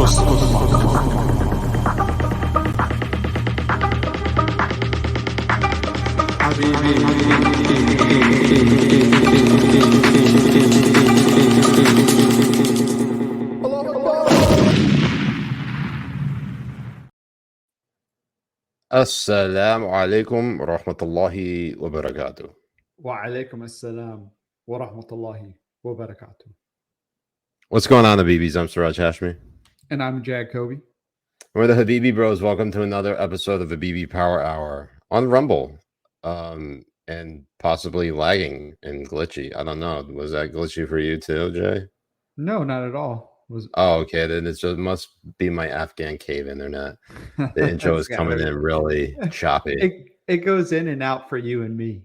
coast to coast. Assalamu alaikum wa rahmatullahi wa barakatuh. Wa alaikum assalam wa rahmatullahi wa barakatuh. What's going on, Habibis? I'm Siraj Hashmi. And I'm Jay Kobbe. We're the Habibi Bros. Welcome to another episode of Habibi Power Hour on Rumble. And possibly lagging and glitchy. I don't know. Was that glitchy for you too, Jay? No, not at all. Oh, okay. Then it must be my Afghan cave internet. The intro is coming in really choppy. It goes in and out for you and me.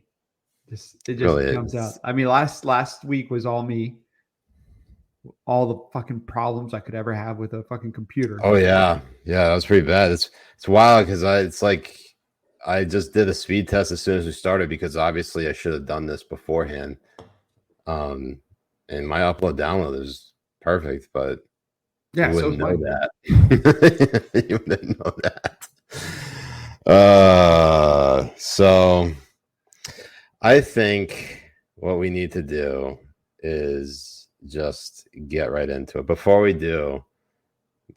It just really comes out. I mean, last week was all me. All the fucking problems I could ever have with a fucking computer. Oh yeah, that was pretty bad. It's wild because it's like I just did a speed test as soon as we started because obviously I should have done this beforehand. And my upload download is perfect, but yeah, you wouldn't know that. You wouldn't know that. So I think what we need to do is just get right into it. Before we do,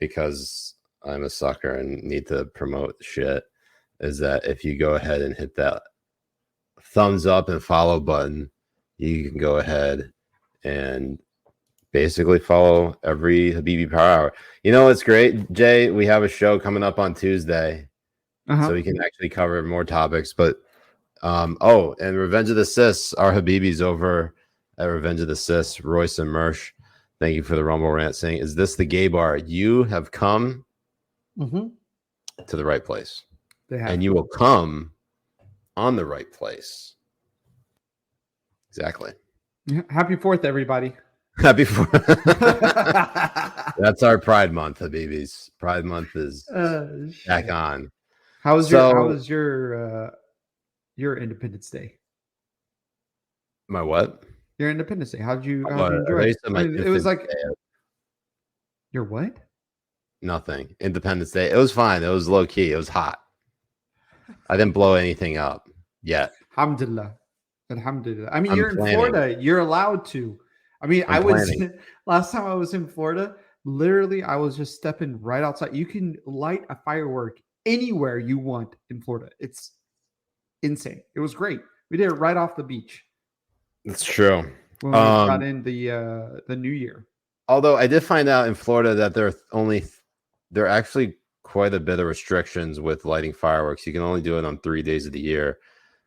because I'm a sucker and need to promote shit, is that if you go ahead and hit that thumbs up and follow button, you can go ahead and basically follow every Habibi Power Hour. You know what's great, Jay? We have a show coming up on Tuesday, so we can actually cover more topics. But and Revenge of the Sis, our Habibis over at Revenge of the Sis, Royce and Mersh. Thank you for the Rumble rant saying, "Is this the gay bar?" You have come to the right place. And you will come on the right place. Exactly. Happy 4th, everybody. Happy 4th. That's our Pride Month, Habibis. Pride Month is back on. How was your Independence Day? My what? Your Independence Day. How'd you enjoy it? It was like your what? Nothing. Independence Day. It was fine. It was low key. It was hot. I didn't blow anything up yet. Alhamdulillah. I mean, you're in Florida. You're allowed to. I mean, last time I was in Florida, literally, I was just stepping right outside. You can light a firework anywhere you want in Florida. It's insane. It was great. We did it right off the beach. It's true. When we got in the new year. Although I did find out in Florida that there are actually quite a bit of restrictions with lighting fireworks. You can only do it on 3 days of the year: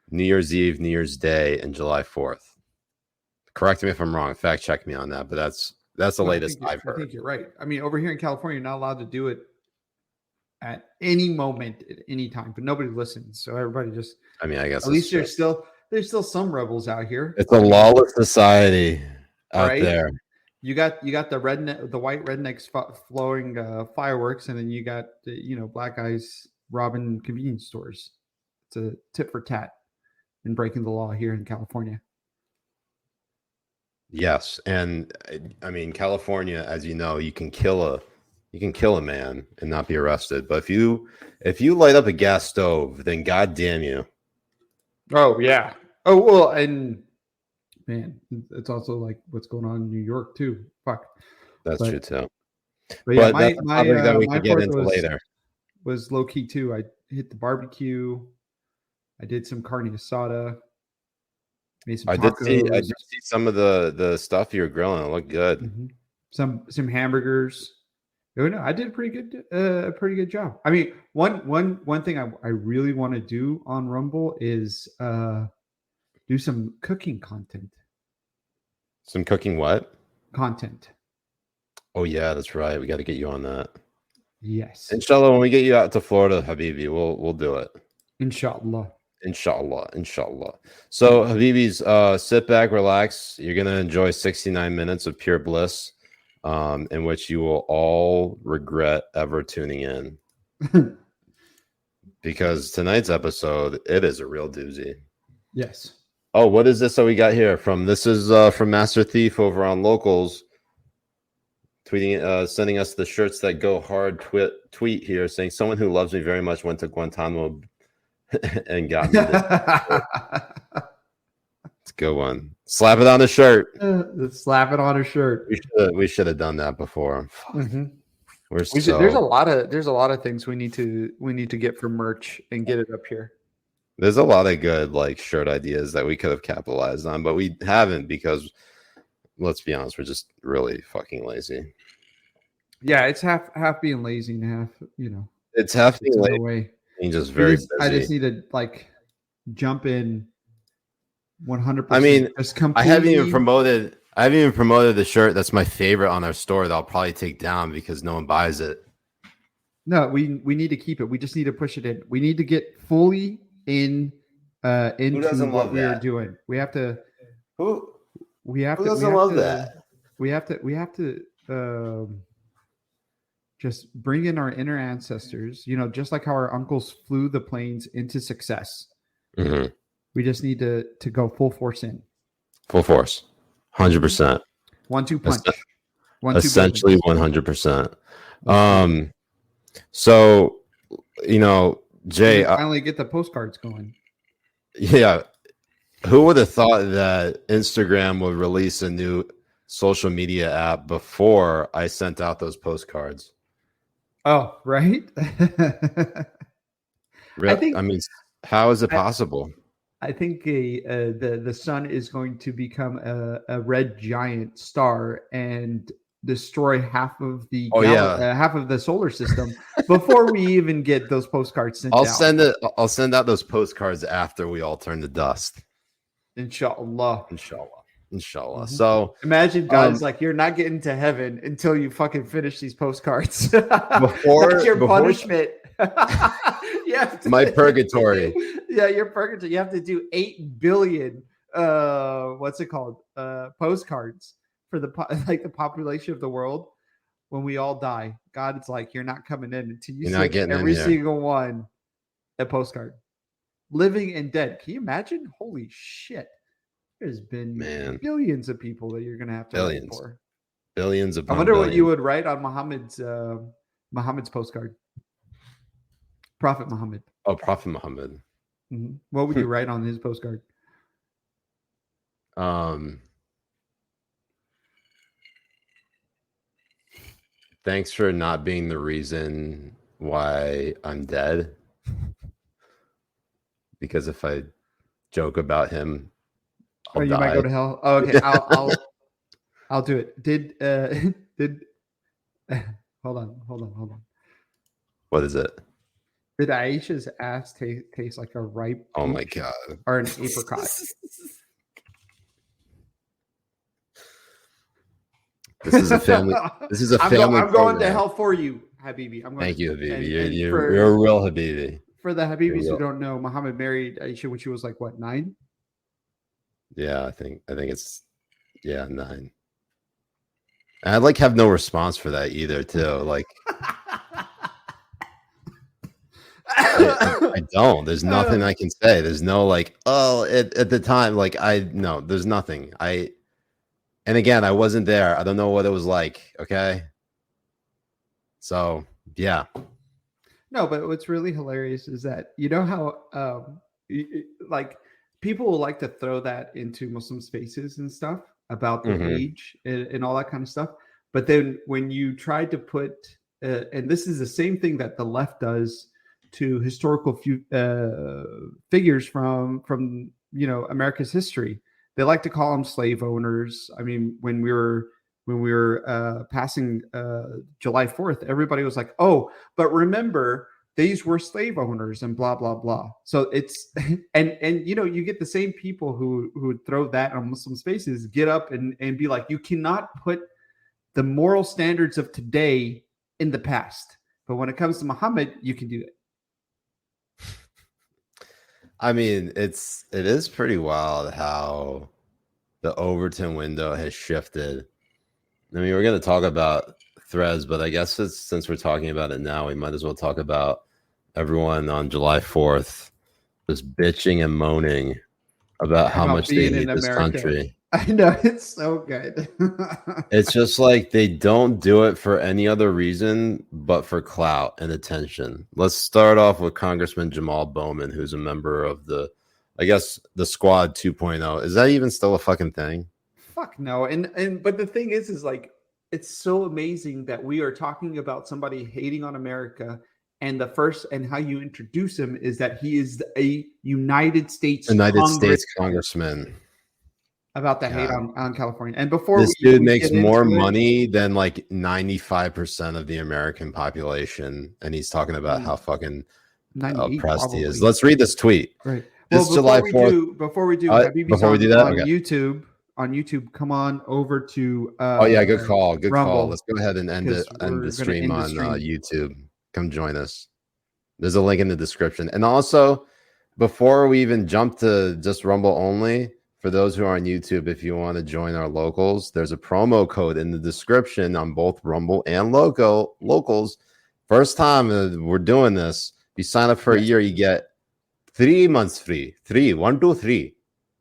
New Year's Eve, New Year's Day, and July 4th. Correct me if I'm wrong. Fact check me on that, but that's the latest I've heard. I think you're right. I mean, over here in California, you're not allowed to do it at any moment, at any time, but nobody listens. So everybody just. I mean, I guess at least there's still some rebels out here. It's a lawless society out there. You got the white rednecks flowing fireworks, and then you got black guys robbing convenience stores. It's a tit for tat and breaking the law here in California. Yes, and I mean California, as you know, you can kill a man and not be arrested. But if you light up a gas stove, then God damn you. Oh yeah. Oh well, and. Man, it's also like what's going on in New York too. Fuck, that's true too. But yeah, my that we can get into later was low key too. I hit the barbecue. I did some carne asada. Made some tacos. I did see some of the stuff you were grilling. It looked good. Mm-hmm. Some hamburgers. Oh no, I did a pretty good job. I mean, one thing I really want to do on Rumble is do some cooking content. Some cooking what? Content. Oh yeah, that's right. We got to get you on that. Yes. Inshallah, when we get you out to Florida, Habibi, we'll do it. Inshallah. So Habibis, sit back, relax. You're gonna enjoy 69 minutes of pure bliss, in which you will all regret ever tuning in. Because tonight's episode, it is a real doozy. Yes. Oh, what is this that we got here? This is from Master Thief over on Locals. tweeting, sending us the shirts that go hard. Tweet here saying someone who loves me very much went to Guantanamo and got me this. It's a good one. Slap it on the shirt. Slap it on a shirt. We should have done that before. Mm-hmm. There's a lot of things we need to get for merch and get it up here. There's a lot of good like shirt ideas that we could have capitalized on, but we haven't because, let's be honest, we're just really fucking lazy. Yeah, it's half being lazy and half, it's half being lazy and just very busy. I just need to like jump in 100%. I mean, I haven't even promoted the shirt that's my favorite on our store that I'll probably take down because no one buys it. No, we need to keep it. We just need to push it in. We need to get fully into what we are doing. We have to. Who doesn't love that? We have to just bring in our inner ancestors. Just like how our uncles flew the planes into success. Mm-hmm. We just need to go full force in. Full force, 100%. 1-2 punch. Essentially 100%. So Jay, finally get the postcards going. Yeah, who would have thought that Instagram would release a new social media app before I sent out those postcards? Oh, right. I mean, how is it possible? I think the sun is going to become a red giant star and destroy half of the half of the solar system before we even get those postcards sent out. I'll send out those postcards after we all turn to dust. Inshallah. Mm-hmm. So imagine God's like, you're not getting to heaven until you fucking finish these postcards. That's your punishment. My purgatory. Yeah, your purgatory. You have to do 8 billion postcards for the population of the world. When we all die, God is like, you're not coming in until you send every single one a postcard. Living and dead. Can you imagine? Holy shit. There's been billions of people that you're gonna have to write for. Billions of I wonder what you would write on Muhammad's postcard. Prophet Muhammad. Oh, Prophet Muhammad. Mm-hmm. What would you write on his postcard? Thanks for not being the reason why I'm dead. Because if I joke about him, you might go to hell. Oh, okay, I'll do it. Did hold on. What is it? Did Aisha's ass taste like a ripe? Oh my god! Or an apricot? This is a family. I'm going to hell for you, Habibi. Thank you, Habibi. You're a real Habibi. For the Habibis who don't know, Muhammad married Aisha when she was like what, 9? Yeah, I think it's 9. And I have no response for that either, too. Like I don't. There's nothing I can say. There's no at the time, there's nothing. And again, I wasn't there. I don't know what it was like. Okay. So yeah. No, but what's really hilarious is that how people will like to throw that into Muslims' faces and stuff about the age and all that kind of stuff. But then when you try to put, and this is the same thing that the left does to historical figures from America's history, they like to call them slave owners. I mean, when we were passing July 4th, everybody was like, "Oh, but remember, these were slave owners," and blah blah blah. So it's and you get the same people who would throw that on Muslims' faces, get up and be like, "You cannot put the moral standards of today in the past, but when it comes to Muhammad, you can do it." I mean, it is pretty wild how the Overton window has shifted. I mean, we're going to talk about Threads, but I guess since we're talking about it now, we might as well talk about everyone on July 4th just bitching and moaning about how much they hate this country. I know, it's so good. It's just like they don't do it for any other reason but for clout and attention. Let's start off with Congressman Jamal Bowman, who's a member of I guess, the Squad 2.0. Is that even still a fucking thing? Fuck no. And but the thing is like it's so amazing that we are talking about somebody hating on America, and how you introduce him is that he is a United States Congressman. About the hate on California. And before this dude makes more money than like 95% of the American population, and he's talking about how fucking oppressed he is. Let's read this tweet. Right. This July 4th. Before we do that, on YouTube, come on over to good call. Rumble. Let's go ahead and end the stream on YouTube. Come join us. There's a link in the description. And also, before we even jump to just Rumble only, for those who are on YouTube, if you want to join our locals, there's a promo code in the description on both Rumble and locals. First time we're doing this. If you sign up for a year, you get 3 months free. 1, 2, 3.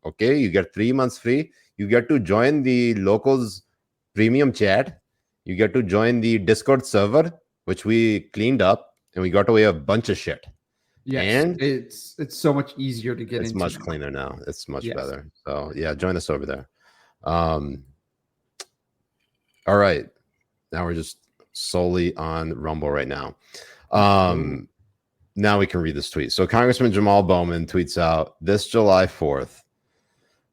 Okay, you get 3 months free. You get to join the locals premium chat. You get to join the Discord server, which we cleaned up, and we got away a bunch of shit. Yes, and it's so much easier to get into. It's much cleaner now. It's much better. So yeah, join us over there. All right. Now we're just solely on Rumble right now. Now we can read this tweet. So Congressman Jamal Bowman tweets out, this July 4th,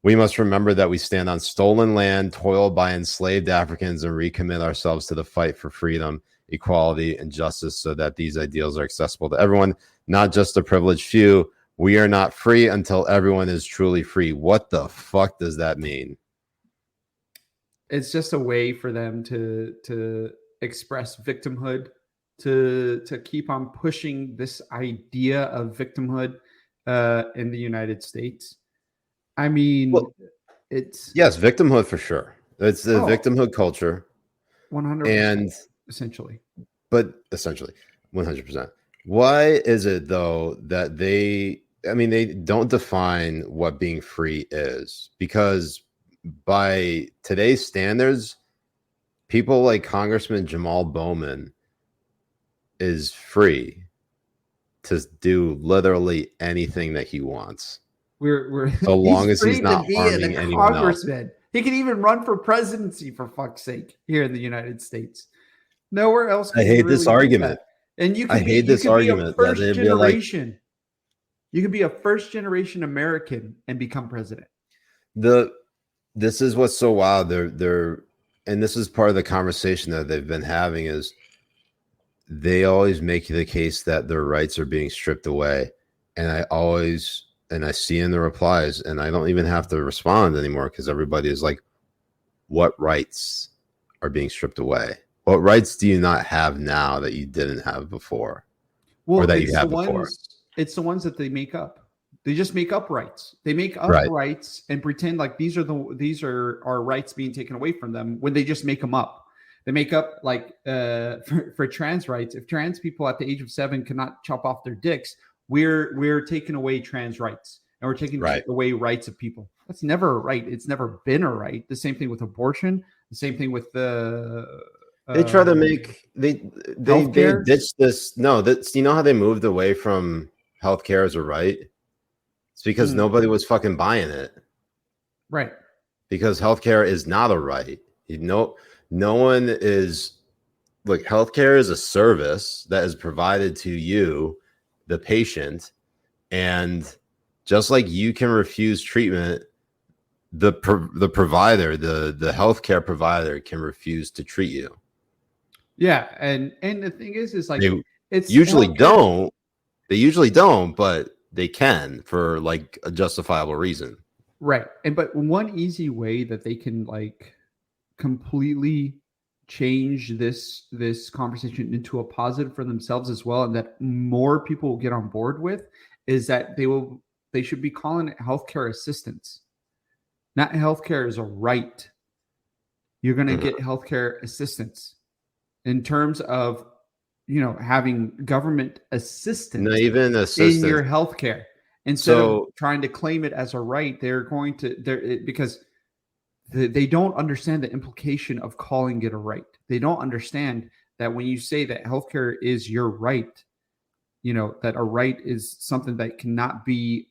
we must remember that we stand on stolen land, toiled by enslaved Africans, and recommit ourselves to the fight for freedom, equality, and justice so that these ideals are accessible to everyone, not just a privileged few. We are not free until everyone is truly free. What the fuck does that mean? It's just a way for them to express victimhood, to keep on pushing this idea of victimhood in the United States. I mean, it's victimhood for sure. It's the victimhood culture, 100%, and essentially 100%. Why is it though that they don't define what being free is? Because by today's standards, people like Congressman Jamal Bowman is free to do literally anything that he wants. We're so long as he's not harming anyone else. He can even run for presidency, for fuck's sake, here in the United States. Nowhere else. I hate this argument. And you can hate this argument. First generation. You can be a first generation American and become president. This is what's so wild. They're and this is part of the conversation that they've been having is they always make the case that their rights are being stripped away. And I see in the replies, and I don't even have to respond anymore because everybody is like, what rights are being stripped away? What rights do you not have now that you didn't have before? Or that you have before? It's the ones that they make up. They just make up rights. They make up rights and pretend like these are our rights being taken away from them when they just make them up. They make up like for trans rights. If trans people at the age of 7 cannot chop off their dicks, we're taking away trans rights, and we're taking away rights of people. That's never a right. It's never been a right. The same thing with abortion. The same thing with the. They try to make they ditch this. No, that's you know how they moved away from healthcare as a right. It's because nobody was fucking buying it. Right. Because healthcare is not a right. No one is. Look, healthcare is a service that is provided to you, the patient, and just like you can refuse treatment, the provider, the healthcare provider can refuse to treat you. Yeah, and the thing is like it's usually don't. They usually don't, but they can for like a justifiable reason. Right. But one easy way that they can like completely change this conversation into a positive for themselves as well, and that more people will get on board with, is that they should be calling it healthcare assistance. Not healthcare is a right. You're going to get healthcare assistance in terms of, having government assistance, not even assistance in your healthcare. Instead of trying to claim it as a right, they're going to because they don't understand the implication of calling it a right. They don't understand that when you say that healthcare is your right, that a right is something that cannot be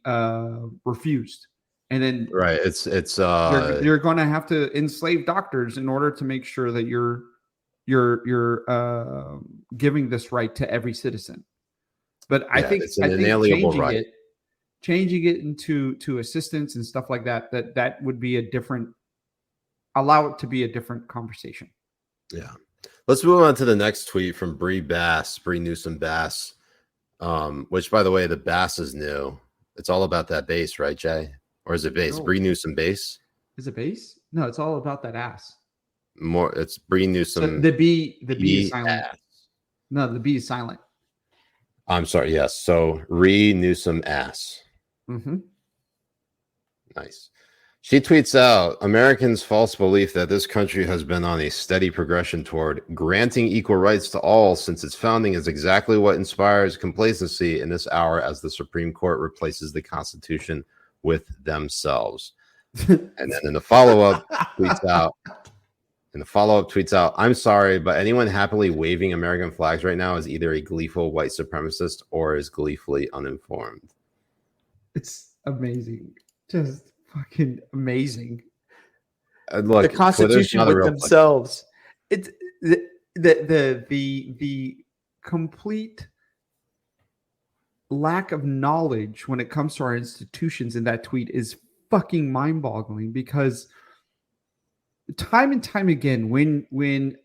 refused. And then right, it's you're going to have to enslave doctors in order to make sure that you're giving this right to every citizen. But I think it's an inalienable right. Changing it into assistance and stuff like that would be allow it to be a different conversation. Yeah. Let's move on to the next tweet from Bree Newsom Bass, which, by the way, the bass is new. It's all about that bass, right, Jay? Or is it bass? No. Bree Newsom bass? Is it bass? No, it's all about that ass. More, it's Bree Newsom. So the B is silent. Ass. No, the B is silent. I'm sorry. Yes. So Bree Newsom ass. Mm-hmm. Nice. She tweets out, Americans' false belief that this country has been on a steady progression toward granting equal rights to all since its founding is exactly what inspires complacency in this hour as the Supreme Court replaces the Constitution with themselves. And then in the follow-up tweets out, I'm sorry, but anyone happily waving American flags right now is either a gleeful white supremacist or is gleefully uninformed. It's amazing. Just fucking amazing. Look, the Constitution with themselves. It's the complete lack of knowledge when it comes to our institutions in that tweet is fucking mind-boggling, because time and time again, when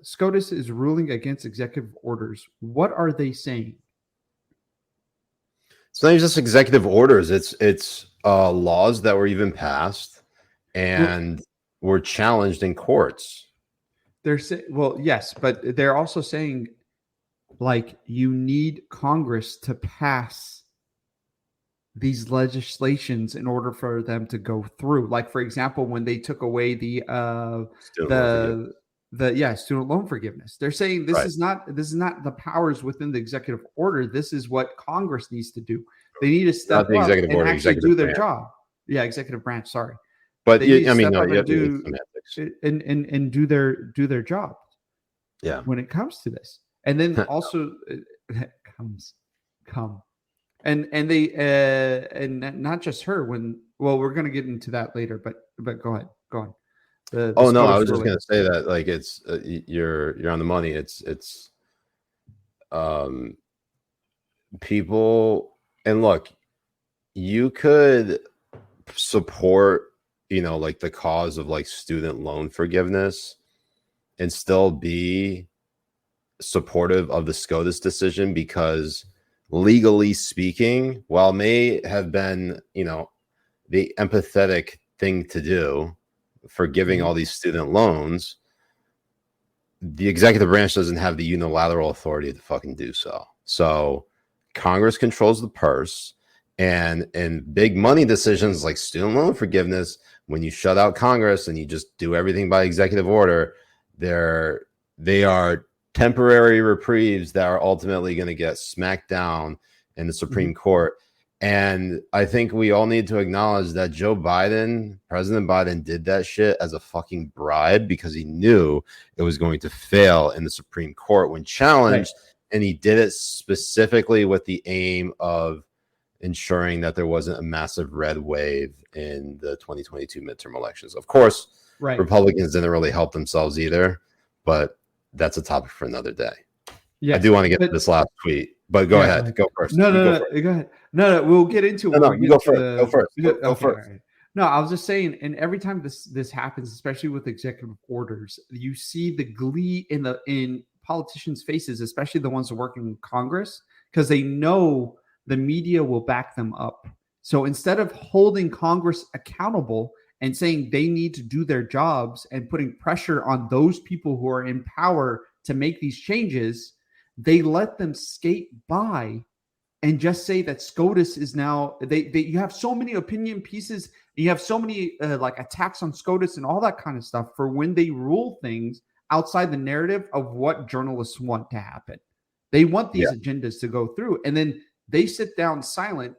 SCOTUS is ruling against executive orders, what are they saying? It's not just executive orders. It's laws that were even passed and were challenged in courts. They're saying, well, yes, but they're also saying, like, you need Congress to pass these legislations in order for them to go through. Like, for example, when they took away the student loan forgiveness, they're saying this is not the powers within the executive order. This is what Congress needs to do. They need to step up and actually do their job. Yeah, executive branch. Sorry, but do their job. Yeah, when it comes to this, and then also and they and not just her. We're going to get into that later, but go ahead, go on. I was just going to say that, like, it's you're on the money. It's people, and look, you could support, like the cause of like student loan forgiveness and still be supportive of the SCOTUS decision, because legally speaking, while it may have been, the empathetic thing to do for giving all these student loans, the executive branch doesn't have the unilateral authority to fucking do so. So Congress controls the purse, and in big money decisions like student loan forgiveness, when you shut out Congress and you just do everything by executive order, they are temporary reprieves that are ultimately going to get smacked down in the Supreme Court. And I think we all need to acknowledge that President Biden did that shit as a fucking bribe, because he knew it was going to fail in the Supreme Court when challenged. Right. And he did it specifically with the aim of ensuring that there wasn't a massive red wave in the 2022 midterm elections. Of course, Republicans didn't really help themselves either, but that's a topic for another day. Yes, I do want to get to this last tweet, but go ahead. Go first. Go ahead. No, we'll get into it. You go first. Go first. Go first. Right. No, I was just saying, and every time this happens, especially with executive orders, you see the glee in politicians' faces, especially the ones who work in Congress, because they know the media will back them up. So instead of holding Congress accountable and saying they need to do their jobs and putting pressure on those people who are in power to make these changes, they let them skate by and just say that SCOTUS is now, you have so many opinion pieces, you have so many like attacks on SCOTUS and all that kind of stuff for when they rule things outside the narrative of what journalists want to happen. They want these agendas to go through, and then they sit down silent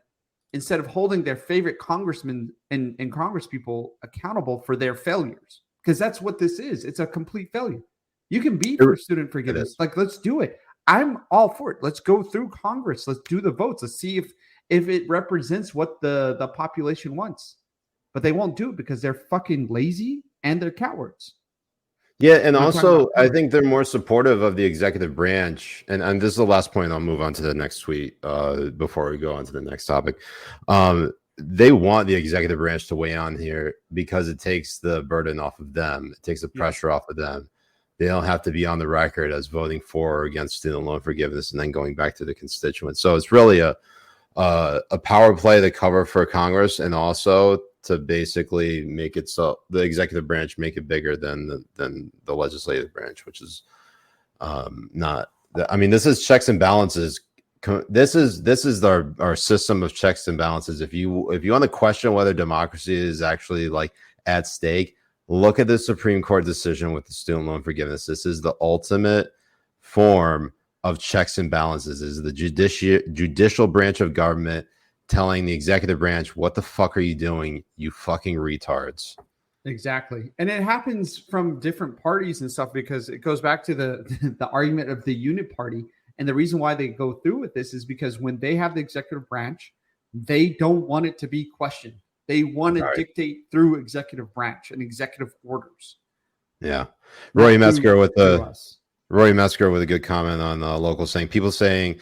instead of holding their favorite congressmen and congresspeople accountable for their failures. Because that's what this is. It's a complete failure. You can be for student forgiveness. Like, let's do it. I'm all for it. Let's go through Congress. Let's do the votes. Let's see if it represents what the population wants. But they won't do it because they're fucking lazy and they're cowards. Yeah, and also I think they're more supportive of the executive branch. And this is the last point. I'll move on to the next tweet before we go on to the next topic. They want the executive branch to weigh on here because it takes the burden off of them. It takes the pressure off of them. They don't have to be on the record as voting for or against student loan forgiveness and then going back to the constituents. So it's really a power play to cover for Congress, and also to basically make it so the executive branch make it bigger than the legislative branch, which is not. I mean, this is checks and balances. This is our system of checks and balances. If you want to question whether democracy is actually like at stake, look at the Supreme Court decision with the student loan forgiveness. This is the ultimate form of checks and balances. This is the judicial branch of government telling the executive branch, what the fuck are you doing, you fucking retards? Exactly. And it happens from different parties and stuff, because it goes back to the argument of the unit party. And the reason why they go through with this is because when they have the executive branch, they don't want it to be questioned. They want to dictate through executive branch and executive orders. Yeah. Roy Metzger with a good comment on local, saying people saying,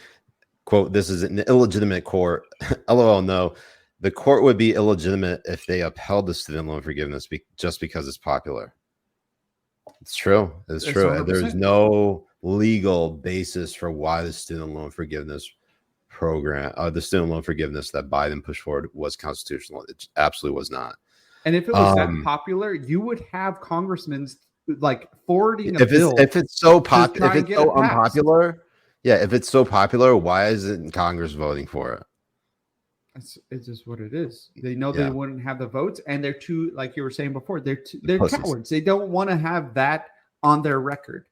quote, this is an illegitimate court. LOL, no. The court would be illegitimate if they upheld the student loan forgiveness just because it's popular. It's true. It's true. 100%. There's no legal basis for why the student loan forgiveness program, the student loan forgiveness that Biden pushed forward was constitutional. It absolutely was not. And if it was that popular, you would have congressmen like forwarding a bill. If it's so unpopular. Yeah, if it's so popular, why isn't Congress voting for it? It's just what it is. They know they wouldn't have the votes, and they're too, like you were saying before, they're cowards. They don't want to have that on their record.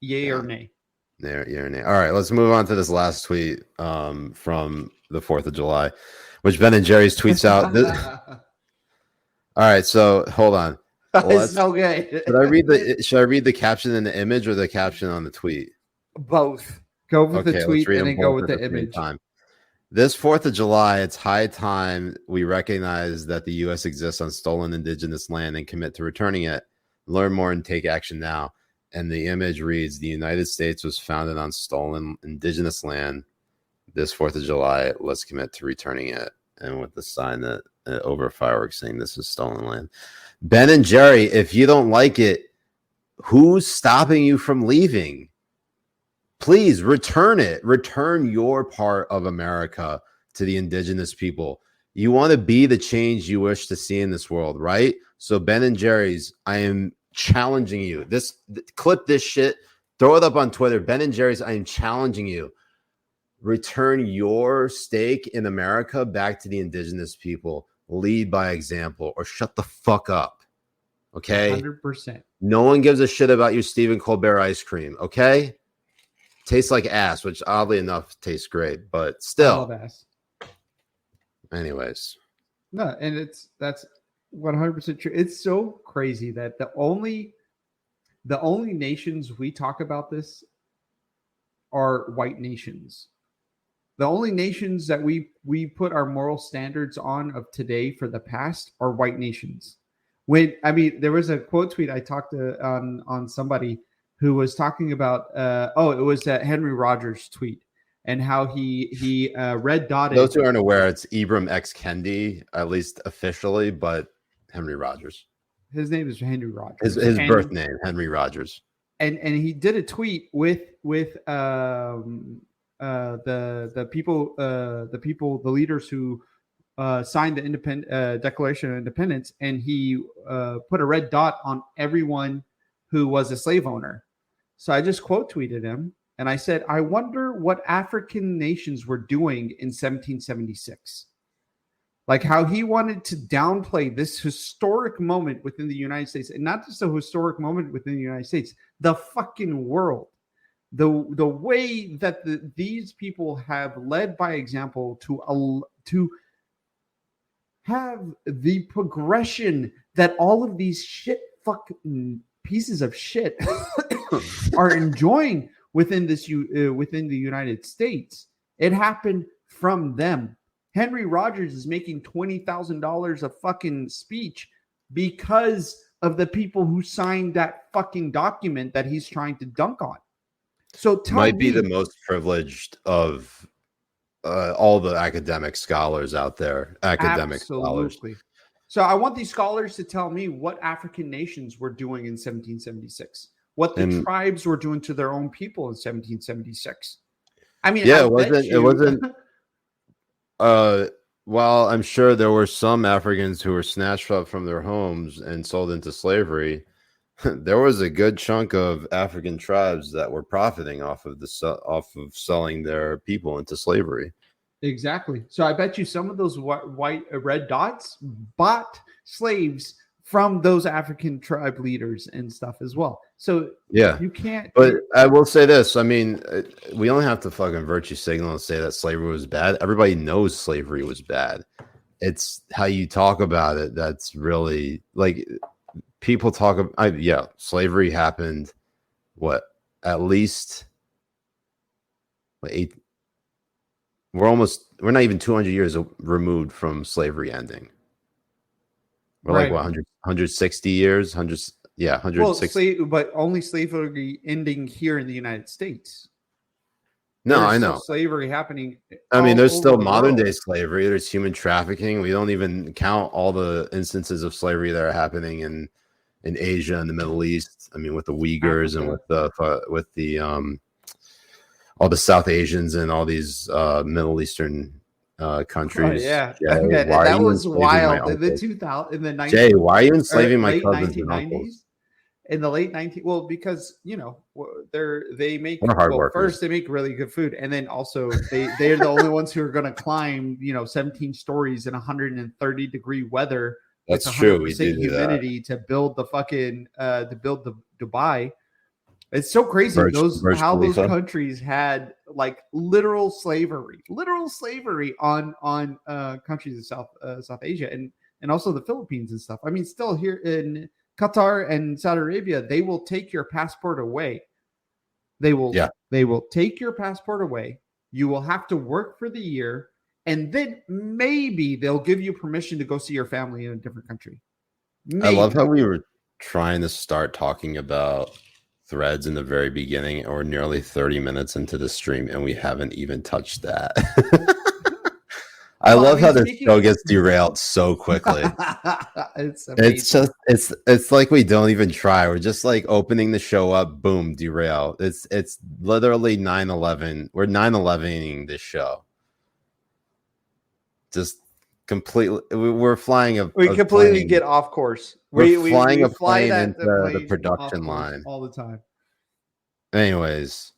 Yay or nay? Yay or nay. All right, let's move on to this last tweet from the 4th of July, which Ben and Jerry's tweets out. All right, so hold on. It's so good. Should I read the caption in the image or the caption on the tweet? Both. Go with the tweet and then go with the image. This 4th of July, it's high time we recognize that the U.S. exists on stolen indigenous land and commit to returning it. Learn more and take action now. And the image reads, the United States was founded on stolen indigenous land. This 4th of July, let's commit to returning it. And with the sign that over fireworks saying this is stolen land. Ben and Jerry, if you don't like it, who's stopping you from leaving? Please return it. Return your part of America to the indigenous people. You want to be the change you wish to see in this world, right? So Ben and Jerry's, I am challenging you. Clip this shit, throw it up on Twitter. Ben and Jerry's, I am challenging you. Return your stake in America back to the indigenous people. Lead by example, or shut the fuck up. Okay? 100%. No one gives a shit about your Stephen Colbert ice cream. Okay? Tastes like ass, which oddly enough tastes great, but still. I love ass. Anyways. No, and that's 100% true. It's so crazy that the only nations we talk about this are white nations. The only nations that we put our moral standards on of today for the past are white nations. There was a quote tweet I talked to on somebody who was talking about it was Henry Rogers' tweet, and how he red dotted. Those who aren't aware, it's Ibram X. Kendi, at least officially, but Henry Rogers. His name is Henry Rogers. His birth name, Henry Rogers. And he did a tweet with the leaders who signed the Declaration of Independence, and he put a red dot on everyone who was a slave owner. So I just quote tweeted him, and I said, I wonder what African nations were doing in 1776. Like how he wanted to downplay this historic moment within the United States, and not just a historic moment within the United States, the fucking world. The way that these people have led by example to have the progression that all of these shit fucking pieces of shit are enjoying within within the United States. It happened from them. Henry Rogers is making $20,000 a fucking speech because of the people who signed that fucking document that he's trying to dunk on. So might be the most privileged of all the academic scholars out there. Scholars. So I want these scholars to tell me what African nations were doing in 1776, what the tribes were doing to their own people in 1776. I mean, yeah, it wasn't. While I'm sure there were some Africans who were snatched up from their homes and sold into slavery, there was a good chunk of African tribes that were profiting off of selling their people into slavery. Exactly. So I bet you some of those red dots bought slaves from those African tribe leaders and stuff as well. So yeah, you can't. But I will say this. I mean, we only have to fucking virtue signal and say that slavery was bad. Everybody knows slavery was bad. It's how you talk about it that's really like people talk about. Yeah, slavery happened. What? At least eight. We're not even 200 years removed from slavery ending. We're like, what, 160 years? 160. Well, but only slavery ending here in the United States. No, I know. Slavery happening. I mean, there's still modern day slavery. There's human trafficking. We don't even count all the instances of slavery that are happening in Asia and the Middle East. I mean, with the Uyghurs and with the all the South Asians and all these Middle Eastern countries. Yeah, that was wild in the 2000s, in the 90s. Jay, why are you enslaving my cousins and uncles? In the late 19, well, because they make first they make really good food, and then also they're the only ones who are going to climb 17 stories in 130-degree weather. That's true. We do humidity to build the fucking the Dubai. It's so crazy how those countries had like literal slavery on countries of South Asia and also the Philippines and stuff. I mean, still here in Qatar and Saudi Arabia, they will take your passport away. They will take your passport away. You will have to work for the year, and then maybe they'll give you permission to go see your family in a different country. Maybe. I love how we were trying to start talking about Threads in the very beginning, or nearly 30 minutes into the stream, and we haven't even touched that. I love how the show gets derailed so quickly. It's like we don't even try. We're just like opening the show up, boom, derail. It's literally 9/11. We're 9/11ing this show. Just completely, we're flying we completely get off course. We're flying a plane into the production line all the time. Anyways,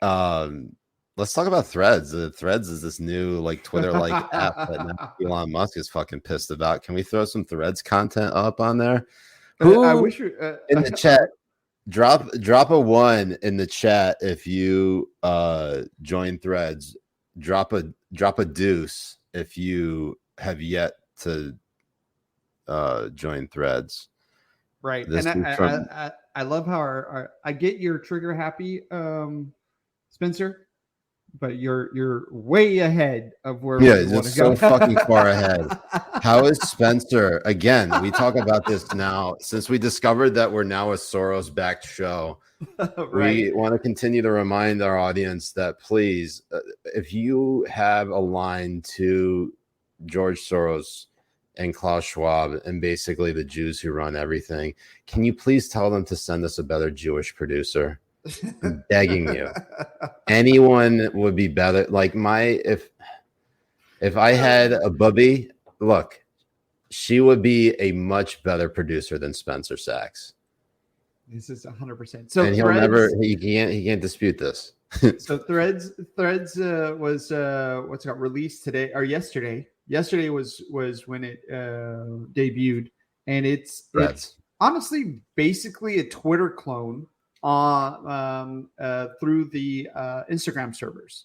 let's talk about Threads. Threads is this new like Twitter-like app that now Elon Musk is fucking pissed about. Can we throw some Threads content up on there? I wish in the chat, drop a 1 in the chat if you join Threads. Drop a deuce if you have yet to join Threads. Right. And I love how I get your trigger happy, Spencer, but you're way ahead of where we want to go. So fucking far ahead. How is Spencer? Again, we talk about this now since we discovered that we're now a Soros-backed show. Right. We want to continue to remind our audience that please, if you have a line to George Soros and Klaus Schwab and basically the Jews who run everything, can you please tell them to send us a better Jewish producer? I'm begging you. Anyone would be better. Like if I had a bubby, look, she would be a much better producer than Spencer Sachs. This is 100%. So and he can't dispute this. So Threads was got released today or yesterday. Yesterday was when it debuted, and it's honestly basically a Twitter clone through the Instagram servers.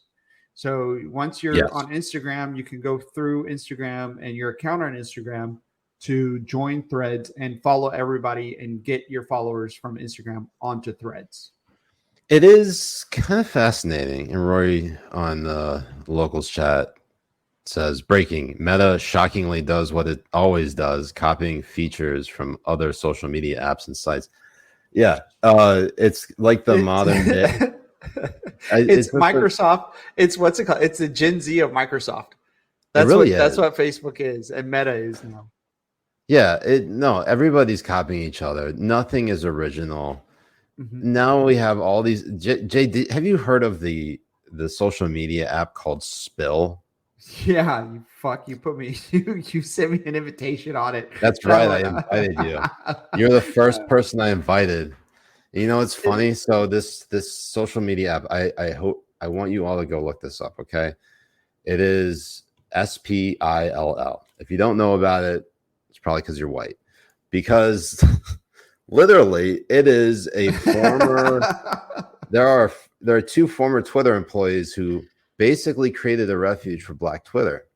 So once you're on Instagram, you can go through Instagram and your account on Instagram to join Threads and follow everybody and get your followers from Instagram onto Threads. It is kind of fascinating. And Rory on the locals chat says, breaking, Meta shockingly does what it always does, copying features from other social media apps and sites. Yeah, it's like the modern day. It's Microsoft. It's what's it called? It's the Gen Z of Microsoft. That's that's what Facebook is and Meta is now. Yeah, no, everybody's copying each other. Nothing is original. Mm-hmm. Now we have all these. Jay, have you heard of the social media app called Spill? Yeah, you put me. You sent me an invitation on it. That's right. I invited you. You're the first person I invited. You know, it's funny. So this social media app, I want you all to go look this up. Okay, it is SPILL. If you don't know about it, it's probably because you're white. Because literally, it is a former. there are two former Twitter employees who basically created a refuge for Black Twitter.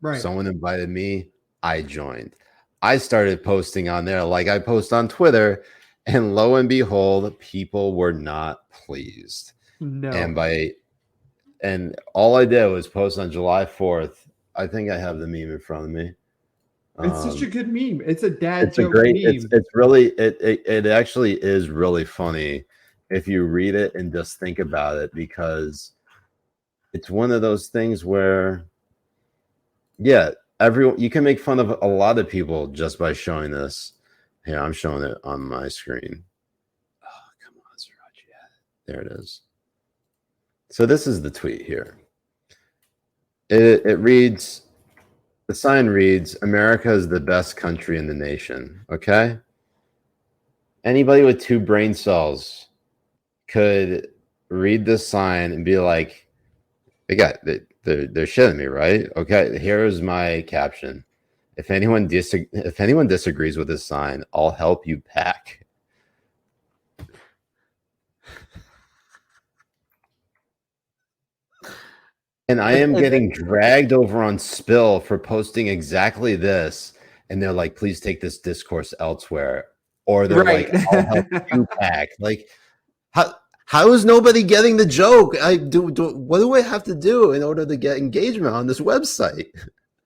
Right. Someone invited me. I joined. I started posting on there like I post on Twitter, and lo and behold, people were not pleased. No. And all I did was post on July 4th. I think I have the meme in front of me. It's such a good meme. It's a dad joke meme. It's really it actually is really funny if you read it and just think about it, because it's one of those things where, yeah, you can make fun of a lot of people just by showing this. Here, I'm showing it on my screen. Oh, come on, Siraj. Yeah, there it is. So this is the tweet here. It reads, the sign reads, America is the best country in the nation. Okay? Anybody with 2 brain cells could read this sign and be like, they're shitting me, right? Okay, here's my caption. If anyone disagrees with this sign, I'll help you pack. And I am getting dragged over on Spill for posting exactly this. And they're like, please take this discourse elsewhere. Or they're like, I'll help you pack. Like, how is nobody getting the joke? What do I have to do in order to get engagement on this website?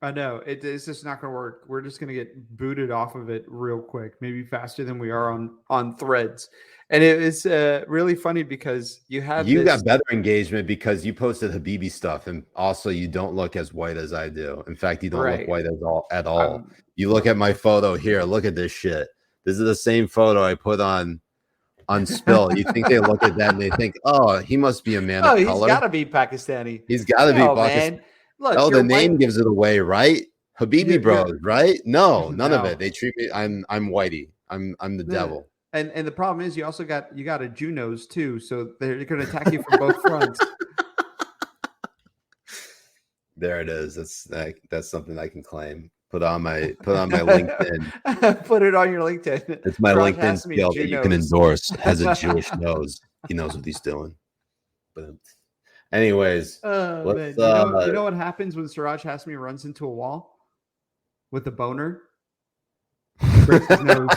I know it's just not going to work. We're just going to get booted off of it real quick, maybe faster than we are on Threads. And it is really funny because you got better engagement because you posted Habibi stuff, and also you don't look as white as I do. In fact, you don't look white at all. You look at my photo here. Look at this shit. This is the same photo I put on Spill. You think they look at that and they think, oh, he must be a man of color. He's got to be Pakistani. He's got to be Pakistani. Man. Look, the name gives it away, right? Habibi Bros, right? No, none of it. They treat me. I'm whitey. I'm the devil. And the problem is you also got a Jew nose too, so they're going to attack you from both fronts. There it is. That's something I can claim. Put on my LinkedIn. Put it on your LinkedIn. It's my LinkedIn skill that you can endorse. Has a Jewish nose. He knows what he's doing. But anyways, you know what happens when Siraj Hashmi runs into a wall with a boner? Breaks his nose.